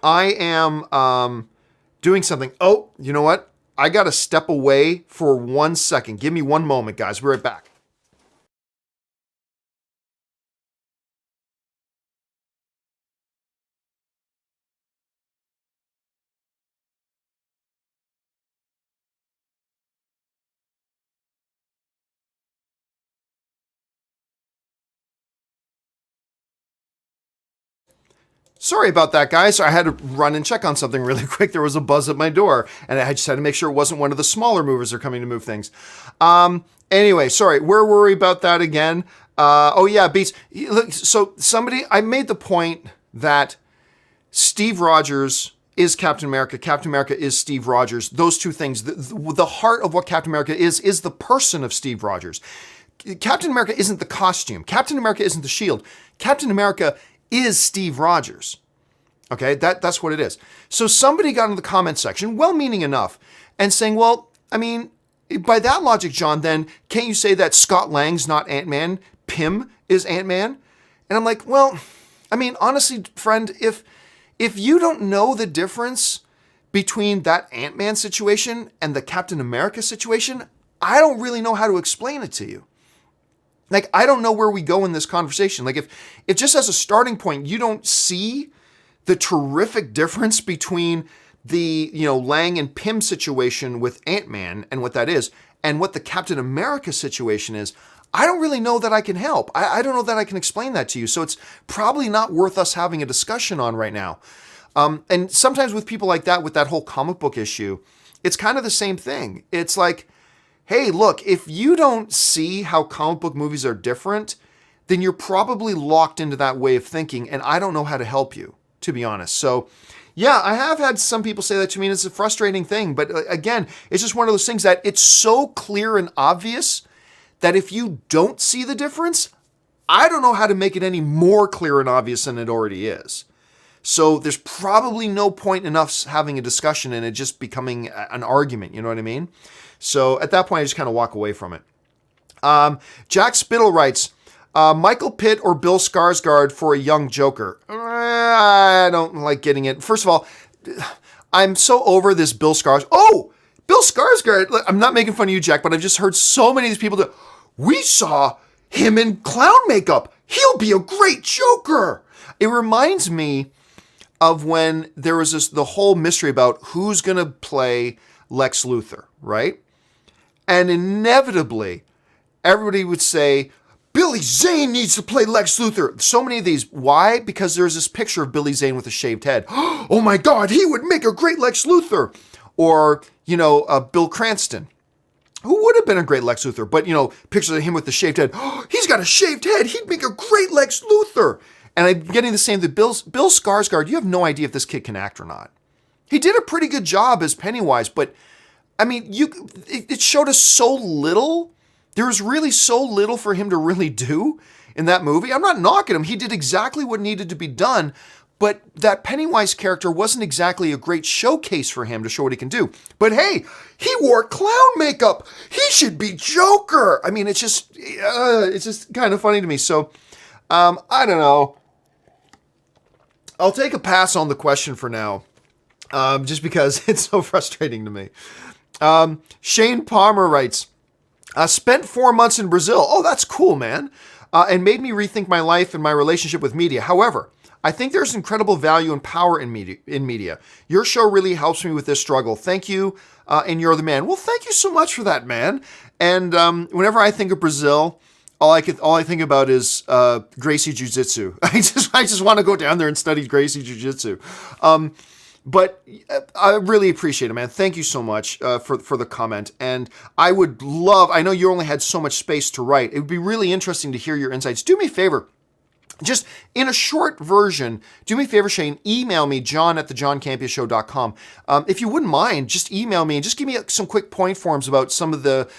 I am doing something. Oh, you know what? I got to step away for 1 second. Give me one moment, guys. We're right back. Sorry about that, guys. I had to run and check on something really quick. There was a buzz at my door, and I just had to make sure it wasn't one of the smaller movers that are coming to move things. Anyway, sorry. Where were we about that again? Oh, yeah, Beats. Look, so I made the point that Steve Rogers is Captain America. Captain America is Steve Rogers. Those two things. The heart of what Captain America is the person of Steve Rogers. Captain America isn't the costume. Captain America isn't the shield. Captain America is Steve Rogers. Okay, that's what it is. So somebody got in the comment section, well-meaning enough, and saying, well, I mean, by that logic, John, then can't you say that Scott Lang's not Ant-Man, Pym is Ant-Man? And I'm like, well, I mean, honestly, friend, if you don't know the difference between that Ant-Man situation and the Captain America situation, I don't really know how to explain it to you. Like, I don't know where we go in this conversation. Like, if just as a starting point, you don't see the terrific difference between the, Lang and Pym situation with Ant-Man and what that is, and what the Captain America situation is, I don't really know that I can help. I don't know that I can explain that to you. So it's probably not worth us having a discussion on right now. And sometimes with people like that, with that whole comic book issue, it's kind of the same thing. It's like, hey, look, if you don't see how comic book movies are different, then you're probably locked into that way of thinking, and I don't know how to help you, to be honest. So, yeah, I have had some people say that to me, and it's a frustrating thing. But again, it's just one of those things that it's so clear and obvious that if you don't see the difference, I don't know how to make it any more clear and obvious than it already is. So there's probably no point in us having a discussion and it just becoming an argument, you know what I mean? So at that point, I just kind of walk away from it. Jack Spittle writes, Michael Pitt or Bill Skarsgård for a young Joker? I don't like getting it. First of all, I'm so over this Bill Skarsgård. Oh, Bill Skarsgård. I'm not making fun of you, Jack, but I've just heard so many of these people that we saw him in clown makeup. He'll be a great Joker. It reminds me of when there was the whole mystery about who's going to play Lex Luthor, right? And inevitably, everybody would say, Billy Zane needs to play Lex Luthor. So many of these. Why? Because there's this picture of Billy Zane with a shaved head. Oh my God, he would make a great Lex Luthor. Or, Bill Cranston, who would have been a great Lex Luthor. But, pictures of him with the shaved head. Oh, he's got a shaved head. He'd make a great Lex Luthor. And I'm getting the same that Bill Skarsgård, you have no idea if this kid can act or not. He did a pretty good job as Pennywise, but I mean, it showed us so little. There was really so little for him to really do in that movie. I'm not knocking him. He did exactly what needed to be done, but that Pennywise character wasn't exactly a great showcase for him to show what he can do. But hey, he wore clown makeup. He should be Joker. I mean, it's just kind of funny to me. So, I don't know. I'll take a pass on the question for now, just because it's so frustrating to me. Shane Palmer writes, spent 4 months in Brazil. Oh, that's cool, man. And made me rethink my life and my relationship with media. However, I think there's incredible value and power in media. Your show really helps me with this struggle. Thank you, and you're the man. Well, thank you so much for that, man. And whenever I think of Brazil, all I think about is Gracie Jiu-Jitsu. I just want to go down there and study Gracie Jiu-Jitsu. But I really appreciate it, man. Thank you so much for the comment. And I know you only had so much space to write. It would be really interesting to hear your insights. Do me a favor. Just in a short version, do me a favor, Shane, email me, john@thejohncampeashow.com. If you wouldn't mind, just email me and just give me some quick point forms about some of the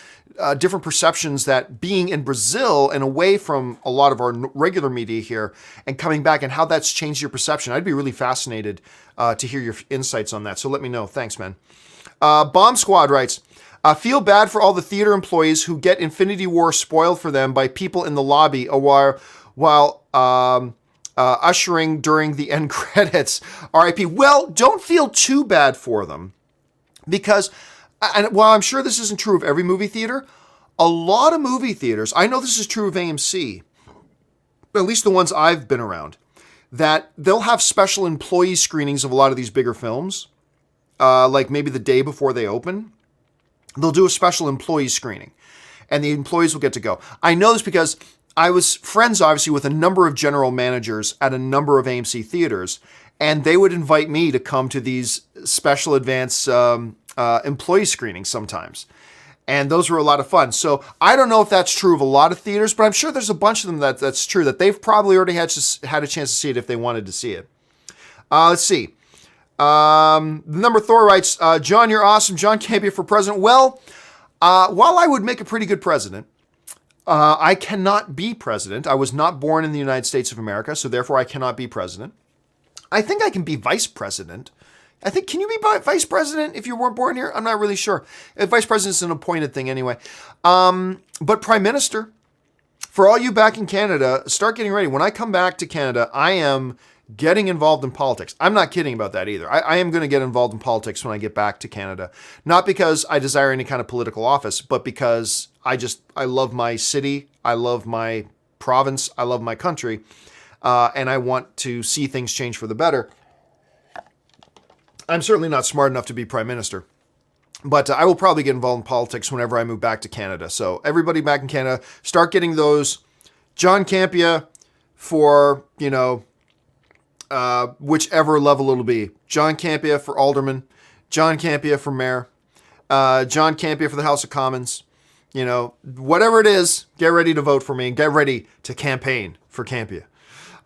different perceptions that being in Brazil and away from a lot of our regular media here and coming back and how that's changed your perception. I'd be really fascinated to hear your insights on that. So let me know. Thanks, man. Bomb Squad writes, feel bad for all the theater employees who get Infinity War spoiled for them by people in the lobby while ushering during the end credits. RIP. Well, don't feel too bad for them because, and while I'm sure this isn't true of every movie theater, a lot of movie theaters, I know this is true of AMC, at least the ones I've been around, that they'll have special employee screenings of a lot of these bigger films, like maybe the day before they open. They'll do a special employee screening, and the employees will get to go. I know this because I was friends, obviously, with a number of general managers at a number of AMC theaters, and they would invite me to come to these special advance employee screenings sometimes. And those were a lot of fun. So I don't know if that's true of a lot of theaters, but I'm sure there's a bunch of them that's true, that they've probably already had a chance to see it if they wanted to see it. Let's see. Number Thor writes, John, you're awesome. John Campea for president. Well, while I would make a pretty good president, I cannot be president. I was not born in the United States of America, so therefore I cannot be president. I think I can be vice president. Can you be vice president if you weren't born here? I'm not really sure. Vice president is an appointed thing anyway. But prime minister, for all you back in Canada, start getting ready. When I come back to Canada, I am getting involved in politics. I'm not kidding about that either. I am going to get involved in politics when I get back to Canada. Not because I desire any kind of political office, but because I love my city. I love my province. I love my country. And I want to see things change for the better. I'm certainly not smart enough to be prime minister, but I will probably get involved in politics whenever I move back to Canada. So everybody back in Canada, start getting those John Campea for, whichever level it'll be. John Campea for alderman, John Campea for mayor, John Campea for the House of Commons. Whatever it is, get ready to vote for me and get ready to campaign for Campea.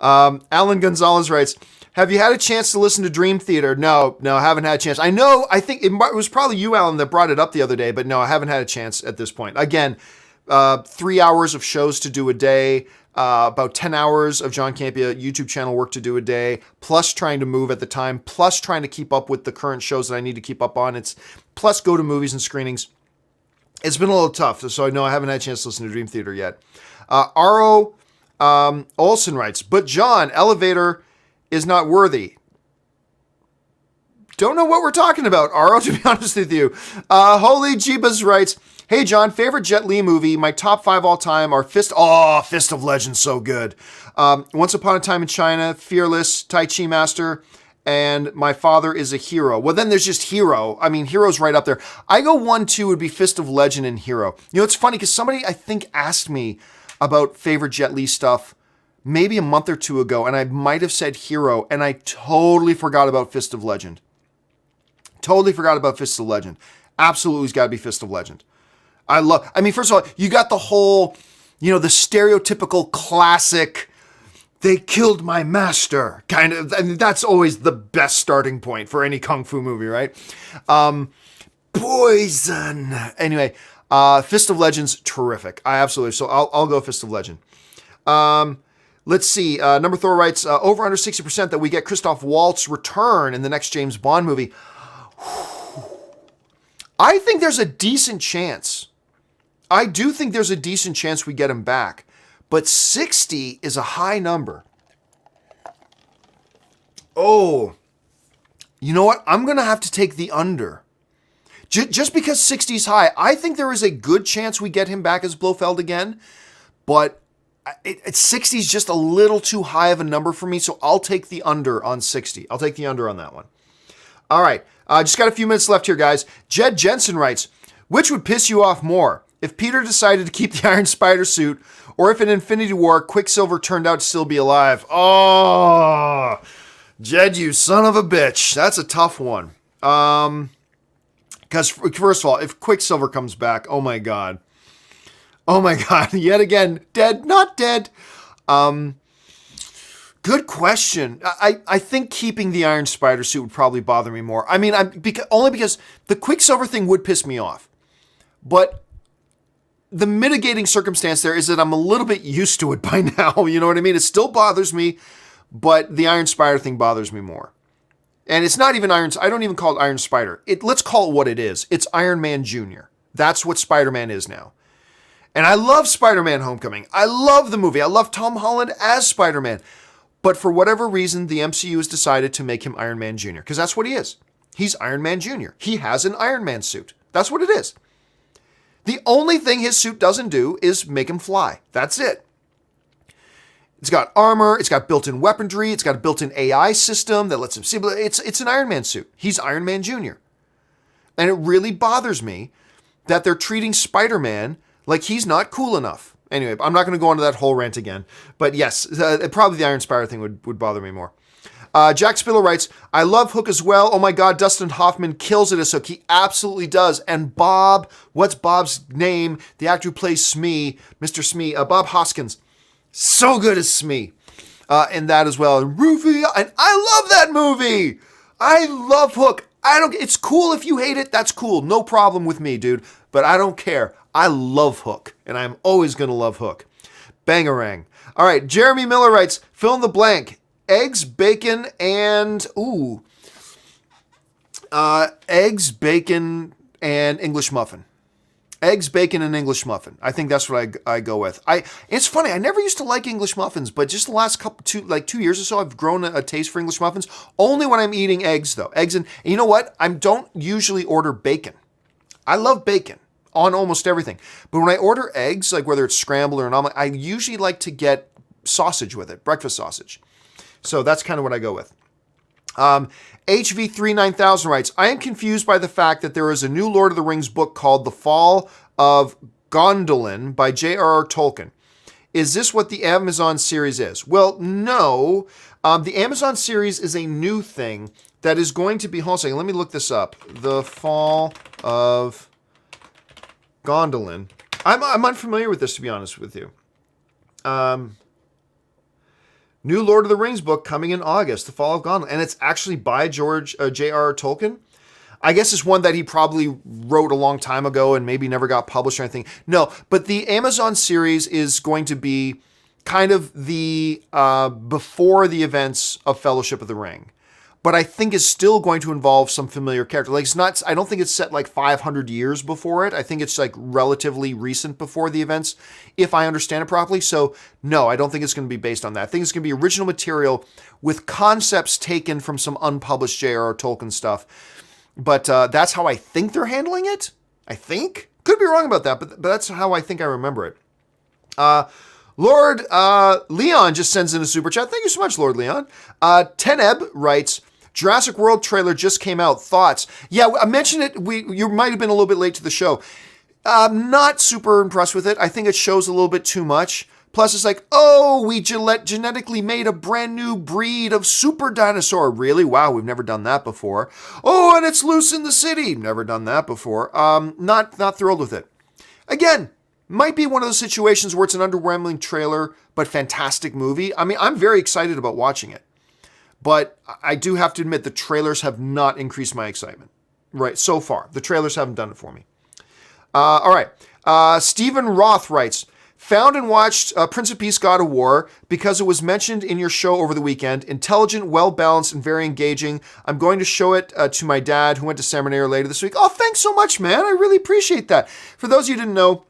Alan Gonzalez writes, have you had a chance to listen to Dream Theater? No, I haven't had a chance. I think it was probably you, Alan, that brought it up the other day, but no, I haven't had a chance at this point. Again, 3 hours of shows to do a day, about 10 hours of John Campea YouTube channel work to do a day, plus trying to move at the time, plus trying to keep up with the current shows that I need to keep up on. Plus go to movies and screenings. It's been a little tough, so no, I haven't had a chance to listen to Dream Theater yet. R.O. Olson writes, but John, Elevator is not worthy. Don't know what we're talking about, Aro, to be honest with you. Holy Jeebas writes, hey John, favorite Jet Li movie, my top 5 all time are Fist of Legend, so good. Once Upon a Time in China, Fearless, Tai Chi Master, and My Father is a Hero. Well, then there's just Hero. I mean, Hero's right up there. I go 1, 2 would be Fist of Legend and Hero. It's funny because somebody, I think, asked me about favorite Jet Li stuff maybe a month or two ago, and I might have said Hero, and I totally forgot about Fist of Legend. Totally forgot about Fist of Legend. Absolutely, it's got to be Fist of Legend. First of all, you got the whole, the stereotypical classic, they killed my master, kind of. That's always the best starting point for any Kung Fu movie, right? Poison. Anyway, Fist of Legend's terrific. So I'll go Fist of Legend. Let's see. Number Thor writes, over under 60% that we get Christoph Waltz return in the next James Bond movie. I think there's a decent chance. I do think there's a decent chance we get him back. But 60 is a high number. Oh, you know what? I'm going to have to take the under. Just because 60 is high, I think there is a good chance we get him back as Blofeld again. But 60 is just a little too high of a number for me, so I'll take the under on 60. I'll take the under on that one. All right, just got a few minutes left here, guys. Jed Jensen writes, which would piss you off more? If Peter decided to keep the Iron Spider suit, or if in Infinity War, Quicksilver turned out to still be alive? Oh, Jed, you son of a bitch. That's a tough one. Because first of all, if Quicksilver comes back, oh my God, yet again, dead, not dead. Good question. I think keeping the Iron Spider suit would probably bother me more. Only because the Quicksilver thing would piss me off. But the mitigating circumstance there is that I'm a little bit used to it by now. You know what I mean? It still bothers me, but the Iron Spider thing bothers me more. And it's not even I don't even call it Iron Spider. Let's call it what it is. It's Iron Man Jr. That's what Spider-Man is now. And I love Spider-Man Homecoming. I love the movie. I love Tom Holland as Spider-Man. But for whatever reason, the MCU has decided to make him Iron Man Jr. Because that's what he is. He's Iron Man Jr. He has an Iron Man suit. That's what it is. The only thing his suit doesn't do is make him fly. That's it. It's got armor. It's got built-in weaponry. It's got a built-in AI system that lets him see. It's an Iron Man suit. He's Iron Man Jr. And it really bothers me that they're treating Spider-Man like he's not cool enough. Anyway, I'm not going to go into that whole rant again. But yes, probably the Iron Spider thing would bother me more. Jack Spiller writes, I love Hook as well. Oh my God, Dustin Hoffman kills it as Hook. He absolutely does. And Bob, what's Bob's name? The actor who plays Smee, Mr. Smee, Bob Hoskins. So good as Smee. In that as well. And Rufy, and I love that movie. I love Hook. It's cool if you hate it. That's cool. No problem with me, dude. But I don't care. I love Hook. And I'm always going to love Hook. Bangarang. All right. Jeremy Miller writes, fill in the blank. Eggs, bacon, and eggs, bacon, and English muffin. Eggs, bacon, and English muffin. I think that's what I go with. It's funny. I never used to like English muffins, but just the last 2 years or so, I've grown a taste for English muffins. Only when I'm eating eggs, though. Eggs and you know what? I don't usually order bacon. I love bacon on almost everything, but when I order eggs, like whether it's scrambled or an omelet, I usually like to get sausage with it, breakfast sausage. So that's kind of what I go with. HV39000 writes, I am confused by the fact that there is a new Lord of the Rings book called The Fall of Gondolin by J.R.R. Tolkien. Is this what the Amazon series is? Well, no. The Amazon series is a new thing that is going to be, hold on a second, let me look this up. The Fall of Gondolin. I'm unfamiliar with this, to be honest with you. New Lord of the Rings book coming in August, The Fall of Gondolin. And it's actually by J.R.R. Tolkien. I guess it's one that he probably wrote a long time ago and maybe never got published or anything. No, but the Amazon series is going to be kind of the before the events of Fellowship of the Ring. But I think it's still going to involve some familiar character. Like it's not, I don't think it's set like 500 years before it. I think it's like relatively recent before the events, if I understand it properly. So no, I don't think it's going to be based on that. I think it's going to be original material with concepts taken from some unpublished J.R.R. Tolkien stuff. But that's how I think they're handling it. I think. Could be wrong about that, but that's how I think I remember it. Lord Leon just sends in a super chat. Thank you so much, Lord Leon. Teneb writes, Jurassic World trailer just came out. Thoughts? Yeah, I mentioned it. You might have been a little bit late to the show. Not super impressed with it. I think it shows a little bit too much. Plus, it's like, oh, we genetically made a brand new breed of super dinosaur. Really? Wow, we've never done that before. Oh, and it's loose in the city. Never done that before. Not thrilled with it. Again, might be one of those situations where it's an underwhelming trailer, but fantastic movie. I mean, I'm very excited about watching it. But I do have to admit the trailers have not increased my excitement. Right, so far. The trailers haven't done it for me. All right. Stephen Roth writes, found and watched Prince of Peace, God of War because it was mentioned in your show over the weekend. Intelligent, well-balanced, and very engaging. I'm going to show it to my dad who went to seminary later this week. Oh, thanks so much, man. I really appreciate that. For those of you who didn't know,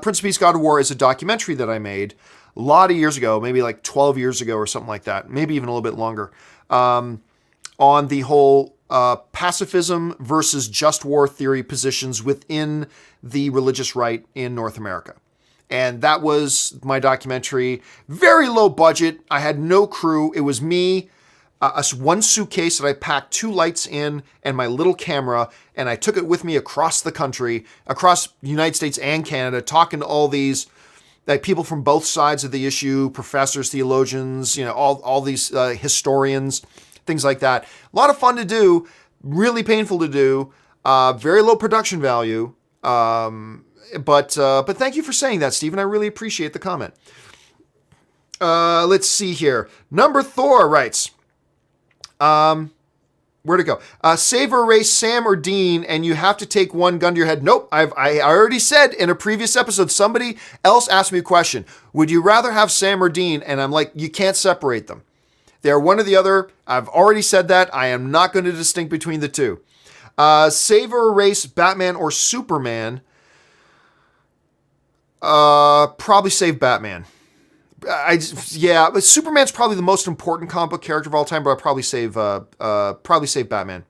Prince of Peace, God of War is a documentary that I made a lot of years ago, maybe like 12 years ago or something like that, maybe even a little bit longer, on the whole pacifism versus just war theory positions within the religious right in North America. And that was my documentary. Very low budget. I had no crew. It was me, one suitcase that I packed 2 lights in and my little camera, and I took it with me across the country, across the United States and Canada, talking to all these people from both sides of the issue, professors, theologians, all these historians, things like that. A lot of fun to do, really painful to do, very low production value. But thank you for saying that, Stephen. I really appreciate the comment. Let's see here. Number Thor writes, where'd it go? Save or erase Sam or Dean, and you have to take one gun to your head. Nope. I already said in a previous episode, somebody else asked me a question. Would you rather have Sam or Dean? And I'm like, you can't separate them. They're one or the other. I've already said that. I am not going to distinct between the two. Save or erase Batman or Superman. Probably save Batman. But Superman's probably the most important comic book character of all time, but I'll probably save Batman.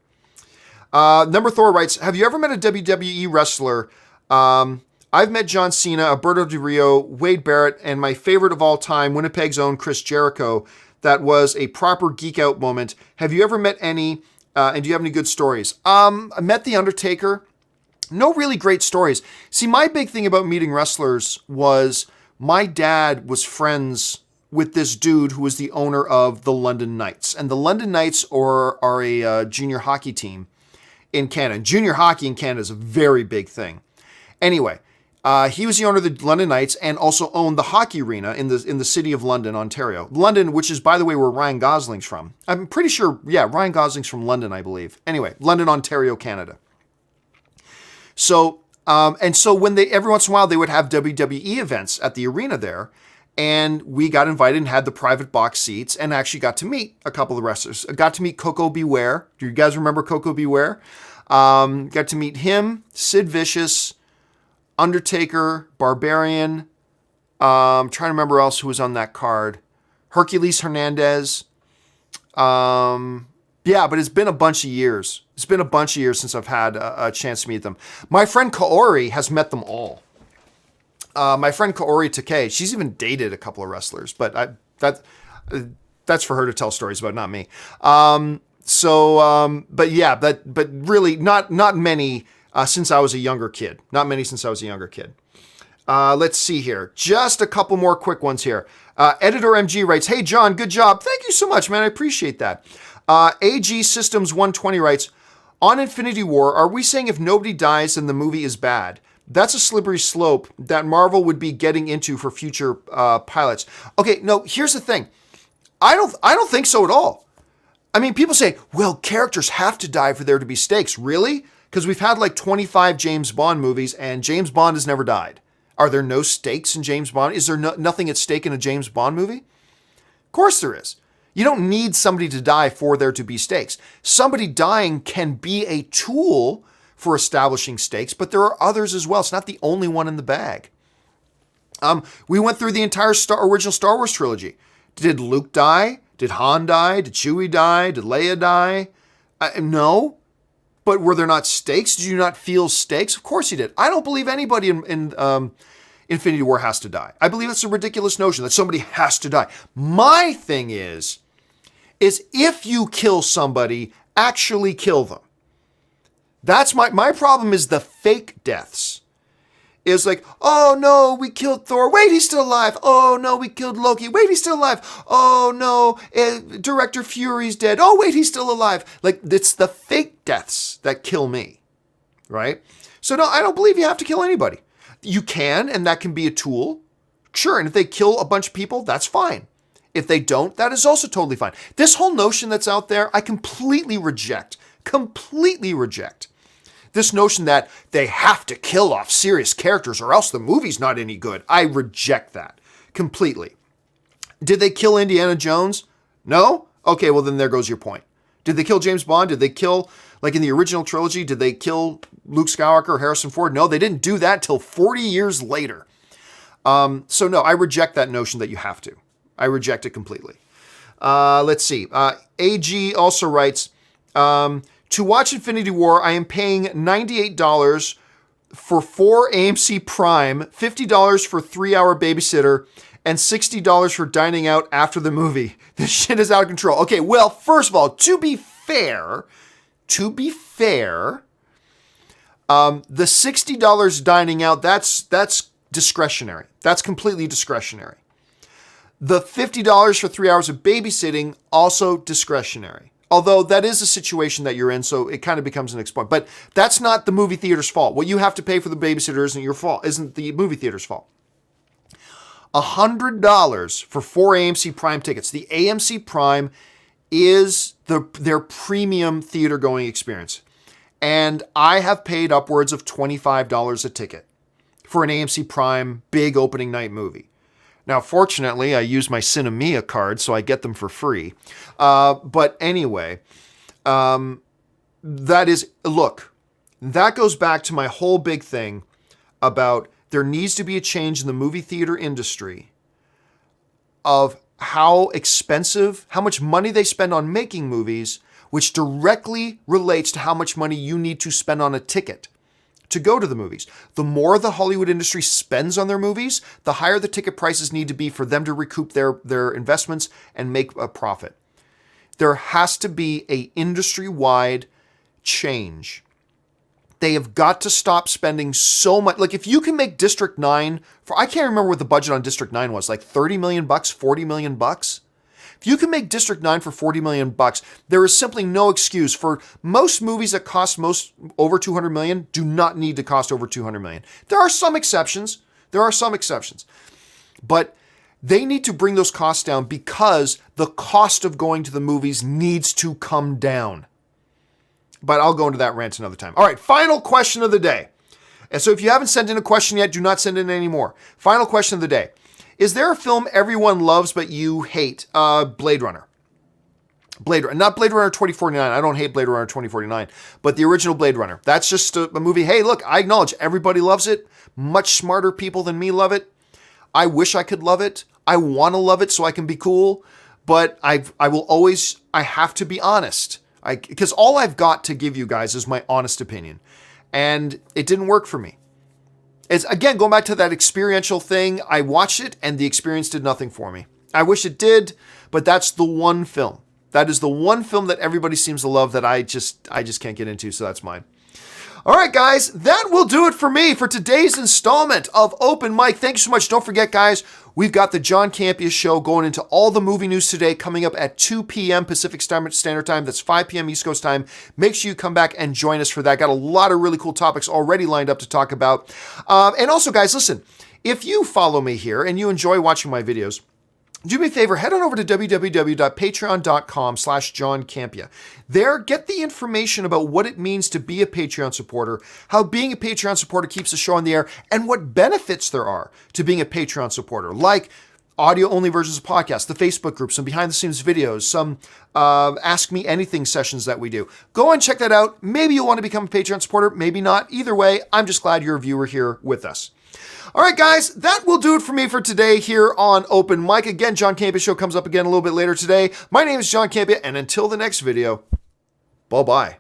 Number Thor writes, have you ever met a WWE wrestler? I've met John Cena, Alberto Del Rio, Wade Barrett, and my favorite of all time, Winnipeg's own Chris Jericho. That was a proper geek out moment. Have you ever met any, and do you have any good stories? I met The Undertaker. No really great stories. See, my big thing about meeting wrestlers was my dad was friends with this dude who was the owner of the London Knights. And the London Knights are a junior hockey team in Canada. Junior hockey in Canada is a very big thing. Anyway, he was the owner of the London Knights and also owned the hockey arena in the city of London, Ontario. London, which is, by the way, where Ryan Gosling's from. I'm pretty sure, yeah, Ryan Gosling's from London, I believe. Anyway, London, Ontario, Canada. So, and so when every once in a while, they would have WWE events at the arena there. And we got invited and had the private box seats and actually got to meet a couple of wrestlers. I got to meet Coco Beware. Do you guys remember Coco Beware? Got to meet him, Sid Vicious, Undertaker, Barbarian. Trying to remember else who was on that card. Hercules Hernandez. Yeah, but it's been a bunch of years. It's been a bunch of years since I've had a chance to meet them. My friend Kaori has met them all. My friend Kaori Takei, she's even dated a couple of wrestlers, but that's for her to tell stories about, not me. But really not many since I was a younger kid. Not many since I was a younger kid. Let's see here. Just a couple more quick ones here. Editor MG writes, "Hey John, good job." Thank you so much, man. I appreciate that. AG Systems 120 writes, "On Infinity War, are we saying if nobody dies, then the movie is bad? That's a slippery slope that Marvel would be getting into for future pilots." Okay, no, here's the thing. I don't think so at all. I mean, people say, well, characters have to die for there to be stakes. Really? Because we've had like 25 James Bond movies and James Bond has never died. Are there no stakes in James Bond? Is there nothing at stake in a James Bond movie? Of course there is. You don't need somebody to die for there to be stakes. Somebody dying can be a tool for establishing stakes, but there are others as well. It's not the only one in the bag. We went through the entire original Star Wars trilogy. Did Luke die? Did Han die? Did Chewie die? Did Leia die? No. But were there not stakes? Did you not feel stakes? Of course you did. I don't believe anybody in Infinity War has to die. I believe it's a ridiculous notion that somebody has to die. My thing is if you kill somebody, actually kill them. That's my problem is the fake deaths. Is like, oh no, we killed Thor. Wait, he's still alive. Oh no, we killed Loki. Wait, he's still alive. Oh no, Director Fury's dead. Oh wait, he's still alive. Like, it's the fake deaths that kill me, right? So no, I don't believe you have to kill anybody. You can, and that can be a tool. Sure, and if they kill a bunch of people, that's fine. If they don't, that is also totally fine. This whole notion that's out there, I completely reject. Completely reject. This notion that they have to kill off serious characters or else the movie's not any good. I reject that completely. Did they kill Indiana Jones? No? Okay, well then there goes your point. Did they kill James Bond? Did they kill, like in the original trilogy, did they kill Luke Skywalker or Harrison Ford? No, they didn't do that till 40 years later. So no, I reject that notion that you have to. I reject it completely. Let's see. AG also writes, to watch Infinity War, I am paying $98 for 4 AMC Prime, $50 for 3-hour babysitter, and $60 for dining out after the movie. This shit is out of control. Okay, well, first of all, to be fair, the $60 dining out, that's discretionary. That's completely discretionary. The $50 for 3 hours of babysitting, also discretionary. Although that is a situation that you're in, so it kind of becomes an exploit. But that's not the movie theater's fault. What you have to pay for the babysitter isn't your fault, isn't the movie theater's fault. $100 for 4 AMC Prime tickets. The AMC Prime is their premium theater going experience. And I have paid upwards of $25 a ticket for an AMC Prime big opening night movie. Now, fortunately, I use my Cinemia card, so I get them for free. But anyway, that goes back to my whole big thing about there needs to be a change in the movie theater industry of how expensive, how much money they spend on making movies, which directly relates to how much money you need to spend on a ticket to go to the movies. The more the Hollywood industry spends on their movies, the higher the ticket prices need to be for them to recoup their investments and make a profit. There has to be a industry-wide change. They have got to stop spending so much. Like, if you can make District 9 for, I can't remember what the budget on District 9 was, like 30 million bucks, 40 million bucks. If you can make District 9 for 40 million bucks, there is simply no excuse for most movies that cost over 200 million do not need to cost over 200 million. There are some exceptions. But they need to bring those costs down because the cost of going to the movies needs to come down. But I'll go into that rant another time. All right, final question of the day. And so if you haven't sent in a question yet, do not send in any more. Final question of the day. Is there a film everyone loves but you hate? Blade Runner. Not Blade Runner 2049. I don't hate Blade Runner 2049, but the original Blade Runner. That's just a movie. Hey, look, I acknowledge everybody loves it. Much smarter people than me love it. I wish I could love it. I want to love it so I can be cool, but I have to be honest. Because all I've got to give you guys is my honest opinion. And it didn't work for me. It's, again, going back to that experiential thing, I watched it and the experience did nothing for me. I wish it did, but that's the one film. That is the one film that everybody seems to love that I just can't get into, so that's mine. All right, guys, that will do it for me for today's installment of Open Mic. Thank you so much. Don't forget, guys, we've got the John Campea Show going into all the movie news today, coming up at 2 p.m. Pacific Standard Time. That's 5 p.m. East Coast time. Make sure you come back and join us for that. Got a lot of really cool topics already lined up to talk about. And also, guys, listen, if you follow me here and you enjoy watching my videos, do me a favor, head on over to www.patreon.com/John Campea. There, get the information about what it means to be a Patreon supporter, how being a Patreon supporter keeps the show on the air, and what benefits there are to being a Patreon supporter, like audio-only versions of podcasts, the Facebook group, some behind-the-scenes videos, some Ask Me Anything sessions that we do. Go and check that out. Maybe you'll want to become a Patreon supporter, maybe not. Either way, I'm just glad you're a viewer here with us. All right, guys, that will do it for me for today here on Open Mic. Again, John Campea Show comes up again a little bit later today. My name is John Campea, and until the next video, bye-bye.